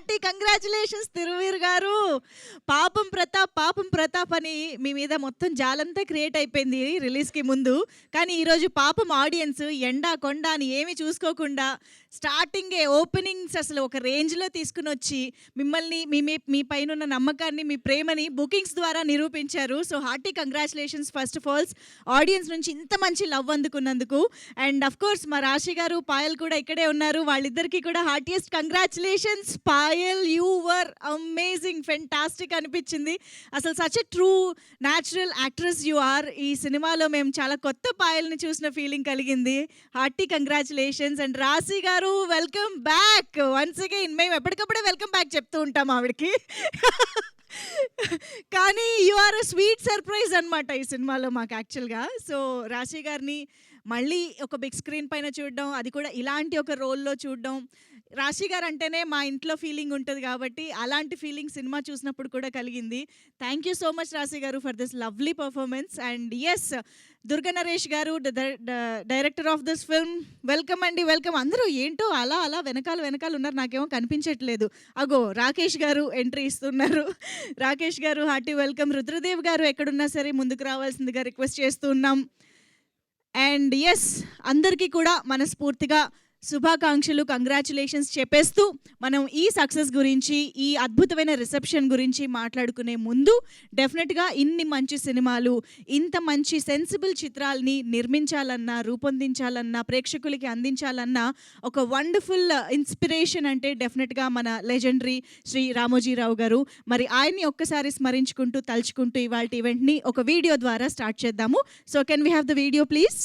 Hearty congratulations Thiruveer గారు. పాపం ప్రతాప్ అని మీ మీద మొత్తం జాలంతా క్రియేట్ అయిపోయింది రిలీజ్కి ముందు. కానీ ఈరోజు పాపం ఆడియన్స్ ఎండా కొండ అని ఏమి చూసుకోకుండా స్టార్టింగే ఓపెనింగ్స్ అసలు ఒక రేంజ్లో తీసుకుని వచ్చి మిమ్మల్ని మీ పైన ఉన్న నమ్మకాన్ని, మీ ప్రేమని బుకింగ్స్ ద్వారా నిరూపించారు. So hearty congratulations first of all audience నుంచి ఇంత మంచి లవ్ అందుకున్నందుకు. అండ్ అఫ్ కోర్స్ మా రాశి గారు, పాయల్ కూడా ఇక్కడే ఉన్నారు. వాళ్ళిద్దరికీ కూడా heartiest congratulations. Payal, you were amazing, fantastic అనిపించింది. అసలు such a true natural actress you are. ఈ సినిమాలో మేము చాలా కొత్త పాయల్ని చూసిన ఫీలింగ్ కలిగింది. Hearty congratulations. అండ్ రాశి గారు, వెల్కమ్ బ్యాక్ వన్స్ అగైన్. మేము ఎప్పటికప్పుడే వెల్కమ్ బ్యాక్ చెప్తూ ఉంటాం ఆవిడకి. కానీ you are a sweet surprise అనమాట ఈ సినిమాలో మాకు యాక్చువల్గా. సో రాశి గారిని మళ్ళీ ఒక బిగ్ స్క్రీన్ పైన చూడడం, అది కూడా ఇలాంటి ఒక రోల్లో చూడడం, రాశి గారు అంటేనే మా ఇంట్లో ఫీలింగ్ ఉంటుంది కాబట్టి అలాంటి ఫీలింగ్ సినిమా చూసినప్పుడు కూడా కలిగింది. Thank you so much Rashi garu for this lovely performance. And yes, Durga Naresh garu, director of this film, welcome అండి, వెల్కమ్. అందరూ ఏంటో అలా అలా వెనకాల ఉన్నారు, నాకేమో కనిపించట్లేదు. అగో రాకేష్ గారు ఎంట్రీ ఇస్తున్నారు. రాకేష్ గారు హార్టీ వెల్కమ్. రుద్రదేవ్ గారు ఎక్కడున్నా సరే ముందుకు రావాల్సిందిగా రిక్వెస్ట్ చేస్తూ ఉన్నాం. అండ్ ఎస్, అందరికీ కూడా మనస్ఫూర్తిగా శుభాకాంక్షలు, కంగ్రాచులేషన్స్ చెప్పేస్తూ మనం ఈ సక్సెస్ గురించి, ఈ అద్భుతమైన రిసెప్షన్ గురించి మాట్లాడుకునే ముందు డెఫినెట్గా ఇన్ని మంచి సినిమాలు, ఇంత మంచి సెన్సిబుల్ చిత్రాల్ని నిర్మించాలన్నా, రూపొందించాలన్నా, ప్రేక్షకులకి అందించాలన్నా ఒక వండర్ఫుల్ ఇన్స్పిరేషన్ అంటే డెఫినెట్గా మన లెజెండరీ శ్రీ రామోజీరావు గారు. మరి ఆయన్ని ఒక్కసారి స్మరించుకుంటూ, తలుచుకుంటూ ఇవాళ ఈవెంట్ని ఒక వీడియో ద్వారా స్టార్ట్ చేద్దాము. So can we have the video please?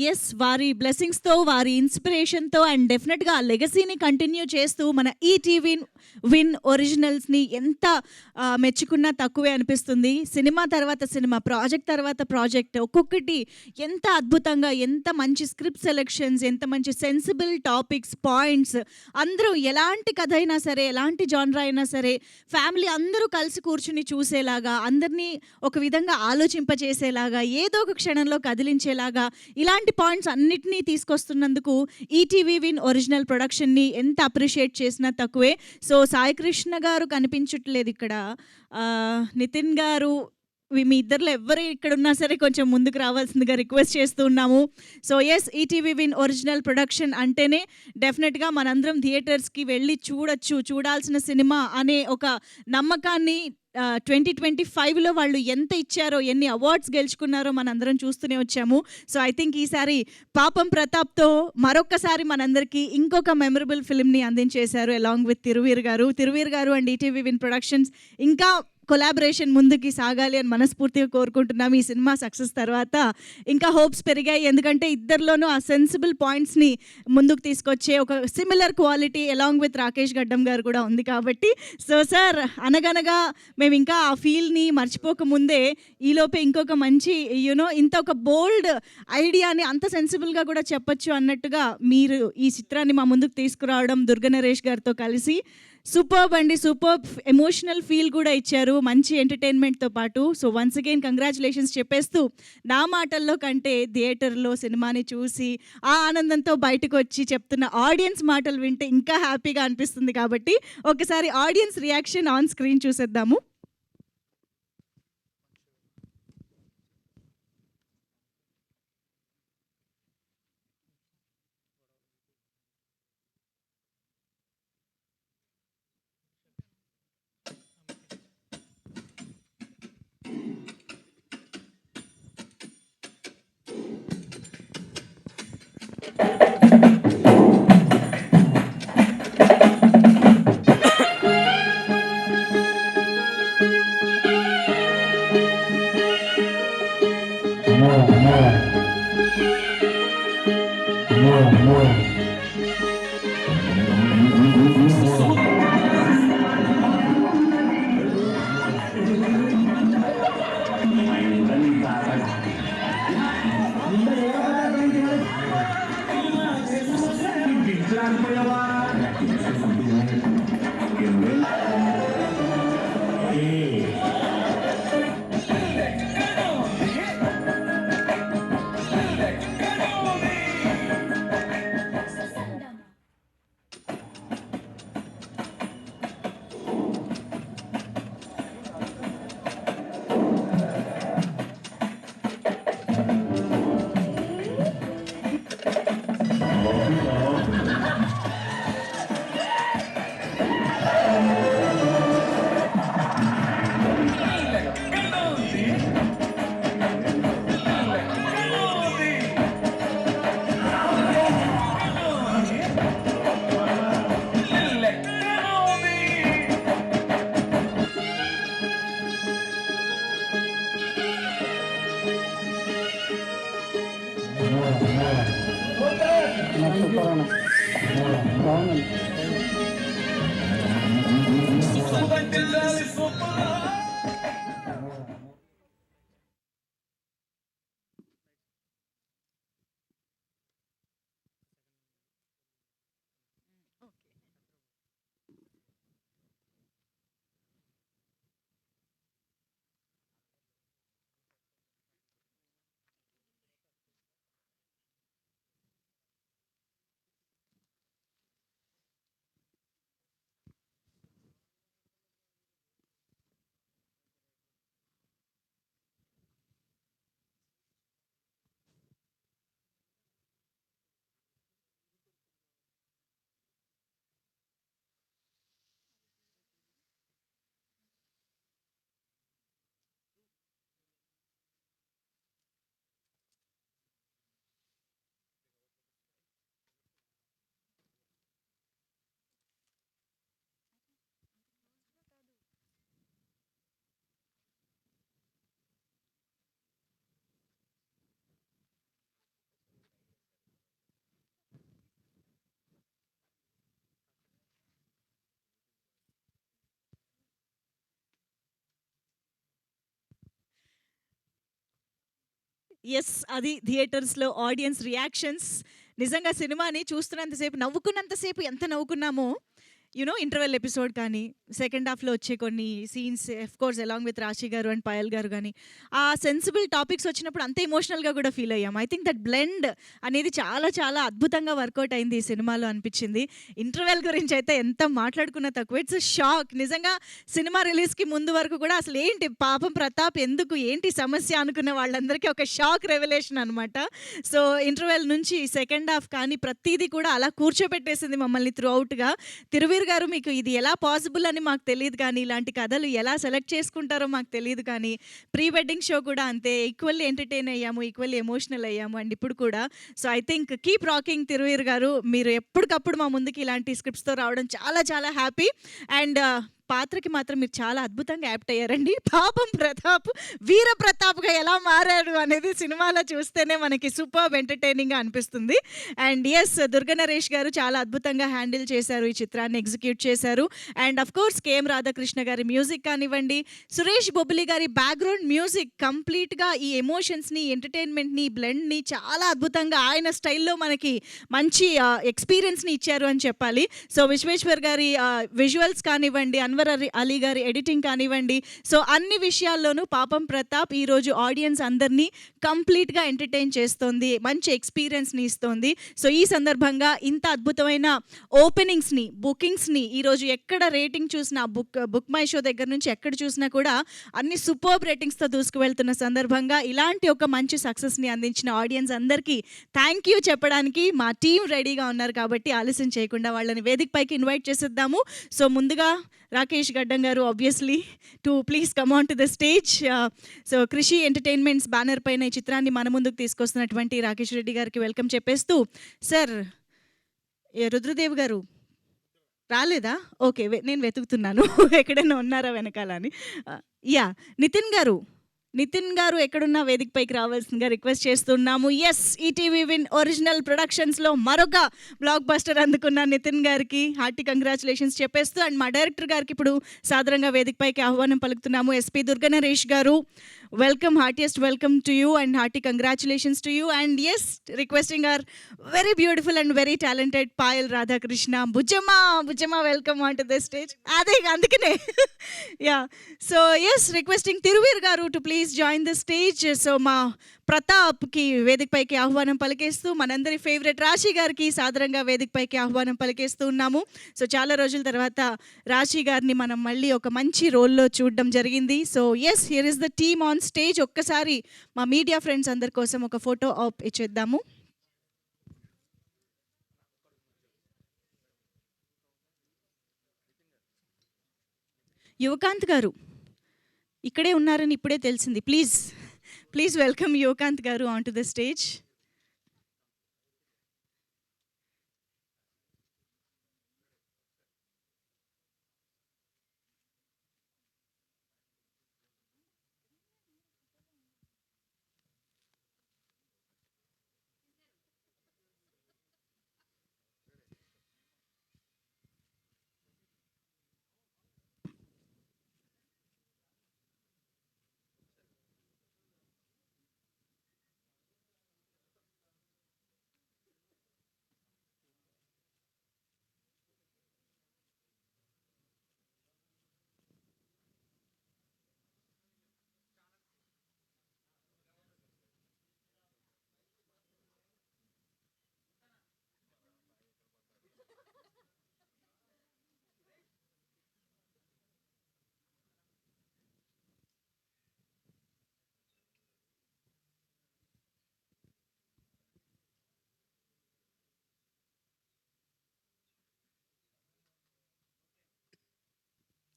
Yes, వారి బ్లెస్సింగ్స్తో, వారి ఇన్స్పిరేషన్తో అండ్ డెఫినెట్గా ఆ లెగసీని కంటిన్యూ చేస్తూ మన ఈటీవీ విన్ ఒరిజినల్స్ని ఎంత మెచ్చుకున్నా తక్కువే అనిపిస్తుంది. సినిమా తర్వాత సినిమా, ప్రాజెక్ట్ తర్వాత ప్రాజెక్ట్, ఒక్కొక్కటి ఎంత అద్భుతంగా, ఎంత మంచి స్క్రిప్ట్ సెలెక్షన్స్, ఎంత మంచి సెన్సిబుల్ టాపిక్స్, పాయింట్స్, అందరూ ఎలాంటి కథ అయినా సరే, ఎలాంటి జానరా అయినా సరే ఫ్యామిలీ అందరూ కలిసి కూర్చుని చూసేలాగా, అందరినీ ఒక విధంగా ఆలోచింపచేసేలాగా, ఏదో ఒక క్షణంలో కదిలించేలాగా ఇలాంటి పాయింట్స్ అన్నిటినీ తీసుకొస్తున్నందుకు ఈటీవీ విన్ ఒరిజినల్ ప్రొడక్షన్ని ఎంత అప్రిషియేట్ చేసినా తక్కువే. సో సాయి కృష్ణ గారు కనిపించట్లేదు ఇక్కడ. నితిన్ గారు, మీ ఇద్దరిలో ఎవరు ఇక్కడ ఉన్నా సరే కొంచెం ముందుకు రావాల్సిందిగా రిక్వెస్ట్ చేస్తూ ఉన్నాము. So yes, ETV win original production అంటేనే డెఫినెట్గా మనందరం థియేటర్స్కి వెళ్ళి చూడాల్సిన సినిమా అనే ఒక నమ్మకాన్ని 2025లో వాళ్ళు ఎంత ఇచ్చారో, ఎన్ని అవార్డ్స్ గెలుచుకున్నారో మనందరం చూస్తూనే వచ్చాము. సో ఐ థింక్ ఈసారి పాపం ప్రతాప్తో మరొక్కసారి మనందరికీ ఇంకొక మెమరబుల్ ఫిల్మ్ని అందించేశారు అలాంగ్ విత్ తిరువీర్ గారు అండ్ ఈటీవీ విన్ ప్రొడక్షన్స్ ఇంకా కొలాబరేషన్ ముందుకి సాగాలి అని మనస్ఫూర్తిగా కోరుకుంటున్నాం. ఈ సినిమా సక్సెస్ తర్వాత ఇంకా హోప్స్ పెరిగాయి, ఎందుకంటే ఇద్దరిలోనూ ఆ సెన్సిబుల్ పాయింట్స్ని ముందుకు తీసుకొచ్చే ఒక similar quality along with Rakesh గడ్డం గారు కూడా ఉంది కాబట్టి. సో సార్, అనగనగా మేము ఇంకా ఆ ఫీల్ని మర్చిపోకముందే ఈలోపే ఇంకొక మంచి ఇంత ఒక బోల్డ్ ఐడియాని అంత సెన్సిబుల్గా కూడా చెప్పచ్చు అన్నట్టుగా మీరు ఈ చిత్రాన్ని మా ముందుకు తీసుకురావడం, దుర్గా నరేష్ గారితో కలిసి సూపర్బ్ అండి, సూపర్బ్ ఎమోషనల్ ఫీల్ కూడా ఇచ్చారు, మంచి ఎంటర్టైన్మెంట్తో పాటు. సో వన్స్ అగైన్ కంగ్రాచులేషన్స్ చెప్పేస్తూ, నా మాటల్లో కంటే థియేటర్లో సినిమాని చూసి ఆ ఆనందంతో బయటకు వచ్చి చెప్తున్న ఆడియన్స్ మాటలు వింటే ఇంకా హ్యాపీగా అనిపిస్తుంది. కాబట్టి ఒకసారి ఆడియన్స్ రియాక్షన్ ఆన్ స్క్రీన్ చూసేద్దాము. యెస్. అది థియేటర్స్‌లో ఆడియన్స్ రియాక్షన్స్ నిజంగా సినిమాని చూస్తున్నంత సేపు నవ్వుకున్నంత సేపు ఎంత నవ్వుకున్నామో ఇంటర్వెల్ ఎపిసోడ్ కానీ, సెకండ్ హాఫ్‌లో వచ్చే కొన్ని సీన్స్ కోర్స్ అలాంగ్ విత్ రాశి గారు అండ్ పాయల్ గారు గాని, ఆ సెన్సిబుల్ టాపిక్స్ వచ్చినప్పుడు అంత ఎమోషనల్‌గా కూడా ఫీల్ అయ్యాం. ఐ థింక్ దట్ బ్లెండ్ అనేది చాలా చాలా అద్భుతంగా వర్కౌట్ అయింది ఈ సినిమాలో అనిపించింది. ఇంటర్వెల్ గురించి అయితే ఎంత మాట్లాడుకున్నా తక్కువే. It's a shock. నిజంగా సినిమా రిలీజ్‌కి ముందు వరకు కూడా అసలు ఏంటి పాపం ప్రతాప్ ఎందుకు ఏంటి సమస్య అనుకున్న వాళ్ళందరికీ ఒక షాక్ రెవల్యూషన్ అనమాట. సో ఇంటర్వెల్ నుంచి సెకండ్ హాఫ్ కానీ ప్రతీది కూడా అలా కూర్చోబెట్టేసింది మమ్మల్ని త్రూ ఔట్‌గా. తిరువీర్ గారు మీకు ఇది ఎలా పాసిబుల్ అని మాకు తెలీదు కానీ, ఇలాంటి కథలు ఎలా సెలెక్ట్ చేసుకుంటారో మాకు తెలీదు కానీ, ప్రీ వెడ్డింగ్ షో కూడా అంతే ఈక్వల్లీ ఎంటర్‌టైన్ అయ్యాము, ఈక్వల్లీ ఎమోషనల్ అయ్యాము అండ్ ఇప్పుడు కూడా. So I think keep rocking Thiruveer గారు. మీరు ఎప్పటికప్పుడు మా ముందుకి ఇలాంటి స్క్రిప్ట్స్‌తో రావడం చాలా చాలా హ్యాపీ. అండ్ పాత్రకి మాత్రం మీరు చాలా అద్భుతంగా యాప్ట్ అయ్యారండి. పాపం ప్రతాప్ వీర ప్రతాప్‌గా ఎలా మారాడు అనేది సినిమాలో చూస్తేనే మనకి సూపర్బ్ ఎంటర్‌టైనింగ్‌గా అనిపిస్తుంది. అండ్ యెస్, దుర్గ నరేష్ గారు చాలా అద్భుతంగా హ్యాండిల్ చేశారు, ఈ చిత్రాన్ని ఎగ్జిక్యూట్ చేశారు. And of course KM Radhakrishna గారి మ్యూజిక్ కానివ్వండి, సురేష్ బొబ్బిలి గారి బ్యాక్‌గ్రౌండ్ మ్యూజిక్ కంప్లీట్‌గా ఈ ఎమోషన్స్‌ని, ఎంటర్‌టైన్‌మెంట్‌ని, బ్లెండ్‌ని చాలా అద్భుతంగా ఆయన స్టైల్‌లో మనకి మంచి ఎక్స్‌పీరియన్స్‌ని ఇచ్చారు అని చెప్పాలి. సో విశ్వేశ్వర్ గారి విజువల్స్ కానివ్వండి, అన్వర్ అలీ గారి ఎడిటింగ్ కానివ్వండి, సో అన్ని విషయాల్లోనూ పాపం ప్రతాప్ ఈరోజు ఆడియన్స్ అందరినీ కంప్లీట్‌గా ఎంటర్‌టైన్ చేస్తోంది, మంచి ఎక్స్‌పీరియన్స్‌ని ఇస్తోంది. సో ఈ సందర్భంగా ఇంత అద్భుతమైన ఓపెనింగ్స్‌ని, బుకింగ్స్‌ని ఈరోజు ఎక్కడ రేటింగ్ చూసినా బుక్ మై షో దగ్గర నుంచి ఎక్కడ చూసినా కూడా అన్ని సూపర్బ్ రేటింగ్స్‌తో దూసుకువెళ్తున్న సందర్భంగా ఇలాంటి ఒక మంచి సక్సెస్‌ని అందించిన ఆడియన్స్ అందరికీ థ్యాంక్ యూ చెప్పడానికి మా టీం రెడీగా ఉన్నారు. కాబట్టి ఆలస్యం చేయకుండా వాళ్ళని వేదిక పైకి ఇన్వైట్ చేసేద్దాము. సో ముందుగా రాకేష్ గడ్డం గారు obviously to please come on to the stage. So కృషి ఎంటర్టైన్మెంట్స్ బ్యానర్ పైన ఈ చిత్రాన్ని మన ముందుకు తీసుకొస్తున్నటువంటి రాకేష్ రెడ్డి గారికి వెల్కమ్ చెప్పేస్తూ, సార్ రుద్రదేవ్ గారు రాలేదా? ఓకే, నేను వెతుకుతున్నాను ఎక్కడైనా ఉన్నారా వెనకాల అని. యా, నితిన్ గారు ఎక్కడున్నా వేదికపైకి రావాల్సిందిగా రిక్వెస్ట్ చేస్తున్నాము. ఎస్, ఈటీవీ విన్ ఒరిజినల్ ప్రొడక్షన్స్లో మరొక బ్లాక్ బస్టర్ అందుకున్న నితిన్ గారికి హార్టీ కంగ్రాచులేషన్స్ చెప్పేస్తూ, అండ్ మా డైరెక్టర్ గారికి ఇప్పుడు సాదరంగా వేదికపైకి ఆహ్వానం పలుకుతున్నాము. SP Durganaresh garu, welcome, heartiest welcome to you and hearty congratulations to you. And yes, requesting our very beautiful and very talented Payal Radhakrishna, Bujjamma welcome on to the stage. అందుకనే yeah, so yes, requesting Thiruveer garu to please join the stage. So మా ప్రతాప్కి వేదికపైకి ఆహ్వానం పలికేస్తూ, మనందరి favourite రాశి గారికి సాదరంగా వేదికపైకి ఆహ్వానం పలికేస్తూ ఉన్నాము. సో చాలా రోజుల తర్వాత రాశి గారిని మనం మళ్ళీ ఒక మంచి రోల్లో చూడడం జరిగింది. So yes, here is the team on stage. ఒక్కసారి మా మీడియా ఫ్రెండ్స్ అందరి కోసం ఒక ఫోటో ఆప్ ఇచ్చేద్దాము. యువకాంత్ గారు ఇక్కడే ఉన్నారని ఇప్పుడే తెలిసింది. Please welcome Yuvakanth garu on to the stage.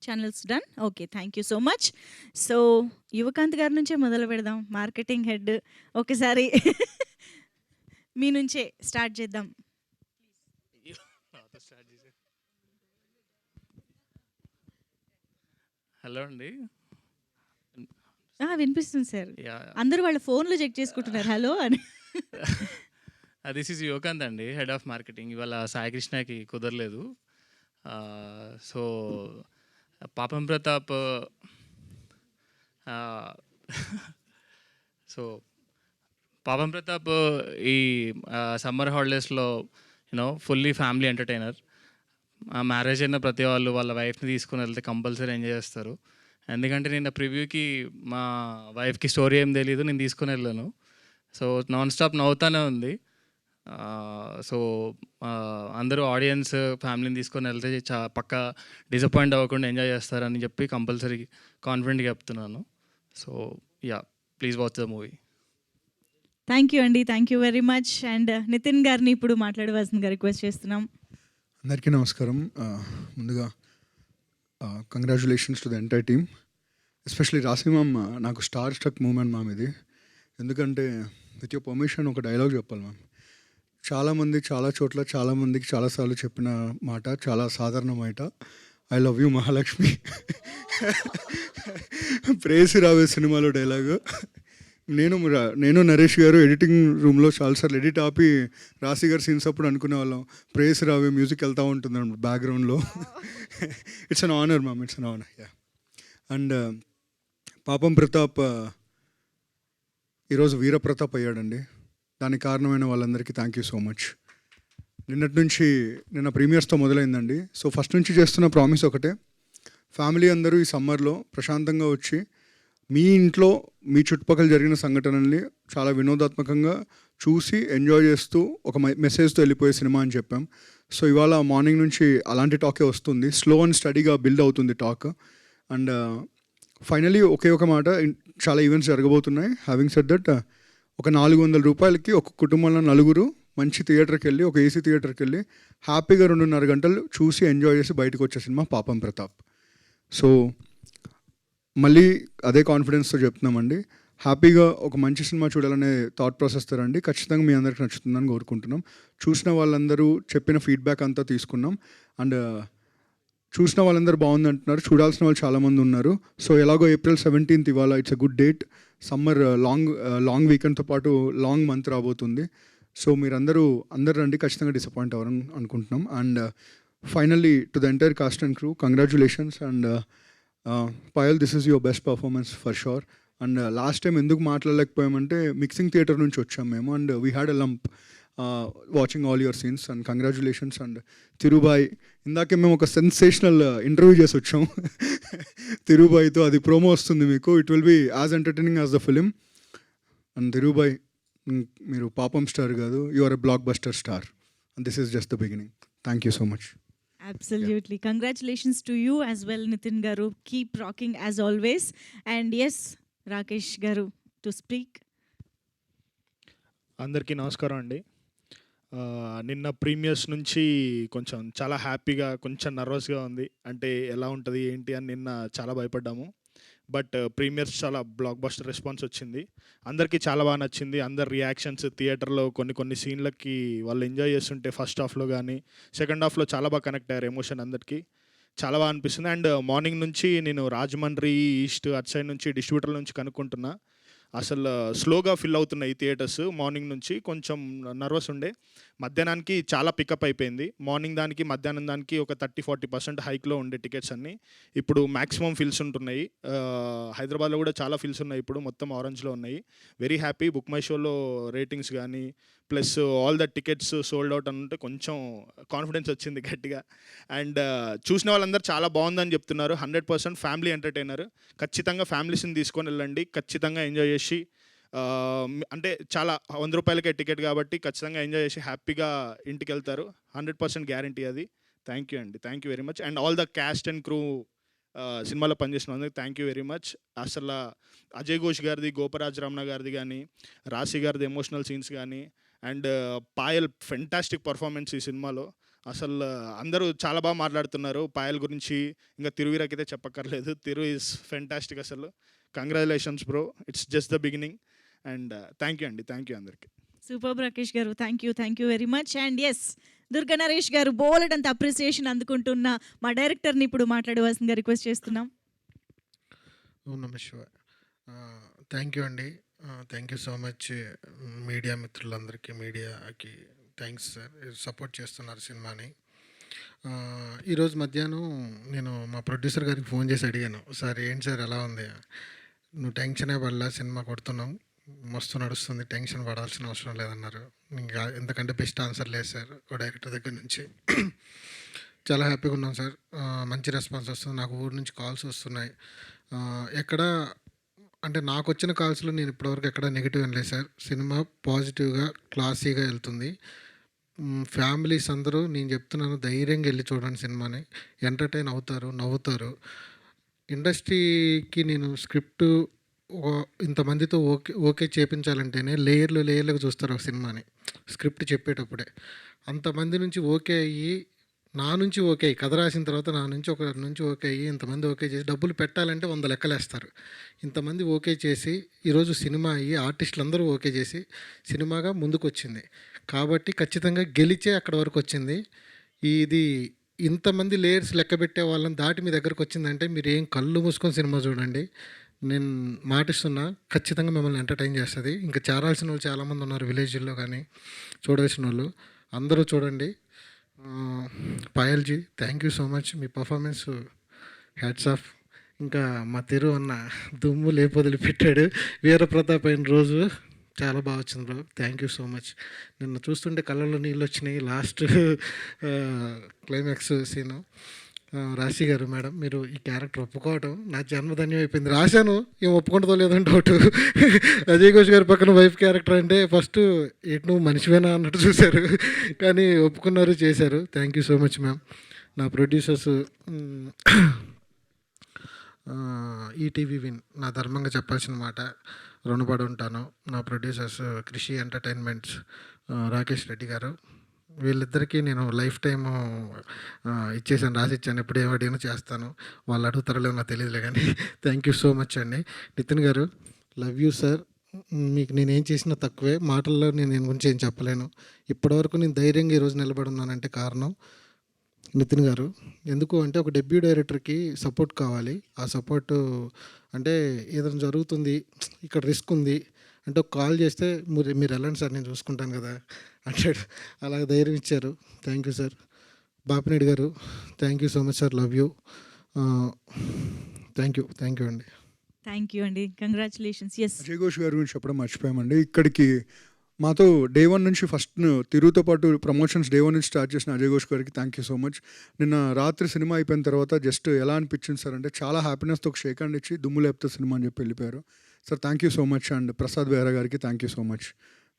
Channels done. Okay, thank you so much. So Yuvakanth గారి నుంచే మొదలు పెడదాం, మార్కెటింగ్ హెడ్. ఒకసారి మీ నుంచే స్టార్ట్ చేద్దాం. హలో అండి, వినిపిస్తుంది సార్. అందరూ వాళ్ళ ఫోన్లో చెక్ చేసుకుంటున్నారు హలో అని. దిస్ ఈజ్ యువకాంత్ అండి, హెడ్ ఆఫ్ మార్కెటింగ్. ఇవాళ సాయి కృష్ణకి కుదరలేదు. సో పాపం ప్రతాప్, ఈ సమ్మర్ హాలిడేస్లో ఫుల్లీ ఫ్యామిలీ ఎంటర్టైనర్. మ్యారేజ్ అయిన ప్రతి వాళ్ళు వాళ్ళ వైఫ్ని తీసుకుని వెళ్తే కంపల్సరీ ఎంజాయ్ చేస్తారు. ఎందుకంటే నిన్న ప్రివ్యూకి మా వైఫ్కి స్టోరీ ఏం తెలీదు, నేను తీసుకుని వెళ్ళాను. సో నాన్ స్టాప్ నవ్వుతానే ఉంది. సో అందరూ ఆడియన్స్ ఫ్యామిలీని తీసుకొని వెళ్తే పక్కా డిసప్పాయింట్ అవ్వకుండా ఎంజాయ్ చేస్తారని చెప్పి కంపల్సరీ కాన్ఫిడెంట్గా చెప్తున్నాను. So yeah, please watch the movie. Thank you అండి, thank you very much. And Nitin గారిని ఇప్పుడు మాట్లాడవలసిందిగా రిక్వెస్ట్ చేస్తున్నాం. అందరికీ నమస్కారం. ముందుగా congratulations to the entire team, especially Rashi ma'am. నాకు స్టార్ స్ట్రక్ మూమెంట్ మ్యామ్ ఇది. ఎందుకంటే విత్ యువర్ పర్మిషన్ ఒక డైలాగ్ చెప్పాలి మ్యామ్. చాలామంది చాలా చోట్ల చాలామందికి చాలాసార్లు చెప్పిన మాట, చాలా సాధారణమాట, ఐ లవ్ యూ మహాలక్ష్మి. ప్రేసి రావే సినిమాలో డైలాగు. నేను నరేష్ గారు ఎడిటింగ్ రూమ్లో చాలాసార్లు ఎడిట్ ఆపి రాశి గారు సీన్స్ అప్పుడు అనుకునే వాళ్ళం, ప్రేస్ రావే మ్యూజిక్ వెళ్తూ ఉంటుంది అన్నమాట బ్యాక్గ్రౌండ్లో. It's an honour ma'am, it's an honour. Yeah. And పాపం ప్రతాప్ ఈరోజు వీరప్రతాప్ అయ్యాడండి. దానికి కారణమైన వాళ్ళందరికీ థ్యాంక్ యూ సో మచ్. నిన్న ప్రీమియర్స్తో మొదలైందండి. సో ఫస్ట్ నుంచి చేస్తున్న ప్రామిస్ ఒకటే, ఫ్యామిలీ అందరూ ఈ సమ్మర్లో ప్రశాంతంగా వచ్చి మీ ఇంట్లో మీ చుట్టుపక్కల జరిగిన సంఘటనల్ని చాలా వినోదాత్మకంగా చూసి ఎంజాయ్ చేస్తూ ఒక మెసేజ్తో వెళ్ళిపోయే సినిమా అని చెప్పాం. సో ఇవాళ మార్నింగ్ నుంచి అలాంటి టాకే వస్తుంది, స్లో అండ్ స్టడీగా బిల్డ్ అవుతుంది టాక్. అండ్ ఫైనలీ ఒకే ఒక మాట, చాలా ఈవెంట్స్ జరగబోతున్నాయి. హ్యావింగ్ సెడ్ దట్, ఒక 400 రూపాయలకి ఒక కుటుంబంలో నలుగురు మంచి థియేటర్కి వెళ్ళి, ఒక ఏసీ థియేటర్కి వెళ్ళి హ్యాపీగా 2.5 గంటలు చూసి ఎంజాయ్ చేసి బయటకు వచ్చే సినిమా పాపం ప్రతాప్. సో మళ్ళీ అదే కాన్ఫిడెన్స్తో చెప్తున్నామండి, హ్యాపీగా ఒక మంచి సినిమా చూడాలనే థాట్ ప్రాసెస్తో రండి. ఖచ్చితంగా మీ అందరికి నచ్చుతుందని కోరుకుంటున్నాం. చూసిన వాళ్ళందరూ చెప్పిన ఫీడ్బ్యాక్ అంతా తీసుకున్నాం. అండ్ చూసిన వాళ్ళందరూ బాగుంది అంటున్నారు, చూడాల్సిన వాళ్ళు చాలామంది ఉన్నారు. సో ఎలాగో April 17th ఇవాళ it's a good date. Summer long వీకెండ్తో పాటు లాంగ్ మంత్ రాబోతుంది. సో అందరూ రండి, ఖచ్చితంగా డిసప్పాయింట్ అవ్వరని అనుకుంటున్నాం. And finally to the entire cast and crew, congratulations. And Payal, this is your best performance for sure. And last time ఎందుకు మాట్లాడలేకపోయామంటే మిక్సింగ్ థియేటర్ నుంచి వచ్చాం మేము, and we had a lump watching all your scenes. And congratulations. And Thirubhai, ఇందాకే మేము ఒక sensational interview చేసి వచ్చాం తిరుబాయ్తో. అది ప్రోమో వస్తుంది మీకు, it will be as entertaining as the film. And Thirubhai, మీరు పాపం స్టార్ కాదు, you are a blockbuster star. And this is just the beginning. Thank you so much. Absolutely. Congratulations to you as well, Nitin Garu. Keep rocking as always. And yes, Rakesh Garu to speak. అందరికీ నమస్కారం అండి. నిన్న premieres నుంచి కొంచెం చాలా హ్యాపీగా, కొంచెం నర్వస్గా ఉంది. అంటే ఎలా ఉంటుంది ఏంటి అని నిన్న చాలా భయపడ్డాము. బట్ ప్రీమియర్స్ చాలా బ్లాక్ బస్టర్ రెస్పాన్స్ వచ్చింది. అందరికీ చాలా బాగా నచ్చింది. అందరి రియాక్షన్స్ థియేటర్లో కొన్ని సీన్లకి వాళ్ళు ఎంజాయ్ చేస్తుంటే ఫస్ట్ హాఫ్లో కానీ సెకండ్ హాఫ్లో చాలా బాగా కనెక్ట్ అయ్యారు. ఎమోషన్ అందరికీ చాలా బాగా అనిపిస్తుంది. అండ్ మార్నింగ్ నుంచి నేను రాజమండ్రి ఈస్ట్ అటు సైడ్ నుంచి డిస్ట్రిబ్యూటర్ల నుంచి కనుక్కుంటున్నా, అసలు స్లోగా ఫిల్ అవుతున్నాయి థియేటర్స్. మార్నింగ్ నుంచి కొంచెం నర్వస్ ఉండే, మధ్యాహ్నానికి చాలా పికప్ అయిపోయింది. మార్నింగ్ దానికి మధ్యాహ్నం దానికి ఒక 30-40% హైక్లో ఉండే టికెట్స్ అన్నీ ఇప్పుడు మ్యాక్సిమం ఫిల్స్ ఉంటున్నాయి. హైదరాబాద్లో కూడా చాలా ఫిల్స్ ఉన్నాయి, ఇప్పుడు మొత్తం ఆరెంజ్లో ఉన్నాయి. Very happy. బుక్ మై షోలో రేటింగ్స్ కానీ plus all the tickets sold out అంటే కొంచెం కాన్ఫిడెన్స్ వచ్చింది గట్టిగా. అండ్ చూసిన వాళ్ళందరూ చాలా బాగుందని చెప్తున్నారు. 100% ఫ్యామిలీ ఎంటర్టైనర్. ఖచ్చితంగా ఫ్యామిలీస్ని తీసుకొని వెళ్ళండి, ఖచ్చితంగా ఎంజాయ్ చేసి, అంటే చాలా 100 రూపాయలకే టికెట్ కాబట్టి ఖచ్చితంగా ఎంజాయ్ చేసి హ్యాపీగా ఇంటికి వెళ్తారు. 100% గ్యారంటీ అది. థ్యాంక్ యూ అండి, thank you very much. And all the cast and crew, సినిమాలో పనిచేసిన అందరికి థ్యాంక్ యూ వెరీ మచ్. అసలు అజయ్ ఘోష్ గారిది, గోపరాజ్ రమణ గారిది కానీ, రాశి గారిది ఎమోషనల్ సీన్స్ కానీ, అండ్ పాయల్ ఫెంటాస్టిక్ పర్ఫార్మెన్స్ ఈ సినిమాలో. అసలు అందరూ చాలా బాగా మాట్లాడుతున్నారు పాయల్ గురించి. ఇంకా తిరువీరకైతే చెప్పక్కర్లేదు, తిరు ఈజ్ ఫెంటాస్టిక్. అసలు congratulations bro, it's just the beginning. And thank you అండి, థ్యాంక్ యూ అందరికీ. సూపర్ రాకేష్ గారు, thank you very much. And yes, Durga Naresh గారు బోలెడంత అప్రిసియేషన్ అందుకుంటున్న మా డైరెక్టర్ని ఇప్పుడు మాట్లాడవలసిందిగా రిక్వెస్ట్ చేస్తున్నాం. ఓం నమ శివాయ. థ్యాంక్ యూ అండి, thank you so much media మిత్రులందరికీ, మీడియాకి థ్యాంక్స్ సార్, సపోర్ట్ చేస్తున్నారు సినిమాని. ఈరోజు మధ్యాహ్నం నేను మా ప్రొడ్యూసర్ గారికి ఫోన్ చేసి అడిగాను, సార్ ఏంటి సార్ ఎలా ఉంది, నువ్వు టెన్షనే పడలా, సినిమా కొడుతున్నాం, మస్తు నడుస్తుంది, టెన్షన్ పడాల్సిన అవసరం లేదన్నారు. ఇంకా ఎందుకంటే బెస్ట్ ఆన్సర్ లేదు సార్ ఓ డైరెక్టర్ దగ్గర నుంచి. చాలా హ్యాపీగా ఉన్నాం సార్, మంచి రెస్పాన్స్ వస్తుంది. నాకు ఊరి నుంచి కాల్స్ వస్తున్నాయి. ఎక్కడ అంటే నాకు వచ్చిన కాల్స్లో నేను ఇప్పటివరకు ఎక్కడ నెగిటివ్ అనలేదు సార్. సినిమా పాజిటివ్గా క్లాసీగా వెళ్తుంది. ఫ్యామిలీస్ అందరూ నేను చెప్తున్నాను, ధైర్యంగా వెళ్ళి చూడండి సినిమాని, ఎంటర్టైన్ అవుతారు, నవ్వుతారు. ఇండస్ట్రీకి నేను స్క్రిప్ట్ ఇంతమందితో ఓకే చేయించాలంటేనే లేయర్లుగా చూస్తారు ఒక సినిమాని. స్క్రిప్ట్ చెప్పేటప్పుడే అంతమంది నుంచి ఓకే అయ్యి, నా నుంచి ఓకే అయ్యి, కథ రాసిన తర్వాత నా నుంచి ఒకరి నుంచి ఓకే అయ్యి, ఇంతమంది ఓకే చేసి డబ్బులు పెట్టాలంటే 100 లెక్కలేస్తారు. ఇంతమంది ఓకే చేసి ఈరోజు సినిమా అయ్యి ఆర్టిస్టులు అందరూ ఓకే చేసి సినిమాగా ముందుకు వచ్చింది. కాబట్టి ఖచ్చితంగా గెలిచే అక్కడ వరకు వచ్చింది. ఇది ఇంతమంది లేయర్స్ లెక్క పెట్టే వాళ్ళని దాటి మీ దగ్గరకు వచ్చిందంటే మీరు ఏం కళ్ళు మూసుకొని సినిమా చూడండి. నేను మాటిస్తున్నా, ఖచ్చితంగా మిమ్మల్ని ఎంటర్టైన్ చేస్తుంది. ఇంకా చేరాల్సిన వాళ్ళు చాలామంది ఉన్నారు విలేజ్లో కానీ, చూడాల్సిన వాళ్ళు అందరూ చూడండి. Payalji thank you so much, మీ పర్ఫార్మెన్స్ హ్యాట్స్ ఆఫ్. ఇంకా మా తిరు అన్న దుమ్ము లేపొదిలి పెట్టాడు. వీరప్రతాప్ అయిన రోజు చాలా బాగా వచ్చింది bro, thank you so much. నిన్న చూస్తుంటే కళ్ళల్లో నీళ్ళు వచ్చినాయి. Last climax scene. రాశి గారు మేడం, మీరు ఈ క్యారెక్టర్ ఒప్పుకోవడం నా జన్మధన్యం అయిపోయింది. రాశాను, ఏం ఒప్పుకుంటుందో లేదని డౌట్. అజయ్ ఘోష్ గారి పక్కన వైఫ్ క్యారెక్టర్ అంటే ఫస్ట్ ఎటు నువ్వు మనిషివేనా అన్నట్టు చూశారు, కానీ ఒప్పుకున్నారు, చేశారు. Thank you so much ma'am. నా ప్రొడ్యూసర్స్ ఈటీవీ విన్, నా ధర్మంగా చెప్పాల్సిన మాట, రుణపడి ఉంటాను. నా ప్రొడ్యూసర్స్ కృషి ఎంటర్టైన్మెంట్స్ రాకేష్ రెడ్డి గారు, వీళ్ళిద్దరికీ నేను లైఫ్ టైము ఇచ్చేసాను, రాసిచ్చాను. ఎప్పుడు ఏం అడిగినా చేస్తాను. వాళ్ళు అడుగుతారో లేదో నాకు తెలియదులే కానీ థ్యాంక్ యూ సో మచ్ అండి. నితిన్ గారు, లవ్ యూ సార్. మీకు నేనేం చేసినా తక్కువే. మాటల్లో నేను దీని గురించి ఏం చెప్పలేను. ఇప్పటివరకు నేను ధైర్యంగా ఈరోజు నిలబడున్నానంటే కారణం నితిన్ గారు. ఎందుకు అంటే ఒక డెబ్యూ డైరెక్టర్కి సపోర్ట్ కావాలి. ఆ సపోర్టు అంటే ఏదైనా జరుగుతుంది, ఇక్కడ రిస్క్ ఉంది అంటే ఒక కాల్ చేస్తే మీరు వెళ్ళండి సార్, నేను చూసుకుంటాను కదా అంటాడు. అలాగ ధైర్యం ఇచ్చారు. Thank you sir. Bapineedu garu, thank you so much sir, love you. Thank you అండి. థ్యాంక్ యూ అండి, కంగ్రాచులేషన్స్. ఎస్, అజయ్ ఘోష్ గారి గురించి చెప్పడం మర్చిపోయామండి. ఇక్కడికి మాతో డే 1 నుంచి ఫస్ట్ తిరుగుతో పాటు ప్రమోషన్స్ డే 1 నుంచి స్టార్ట్ చేసిన అజయ్ ఘోష్ గారికి థ్యాంక్ యూ సో మచ్. నిన్న రాత్రి సినిమా అయిపోయిన తర్వాత జస్ట్ ఎలా అనిపించింది సార్ అంటే చాలా హ్యాపీనెస్తో ఒక షేక్ హ్యాండ్ ఇచ్చి దుమ్ము లేపుతా సినిమా అని చెప్పి వెళ్ళిపోయారు. Sir thank you so much. And Prasad Behera గారికి thank you so much.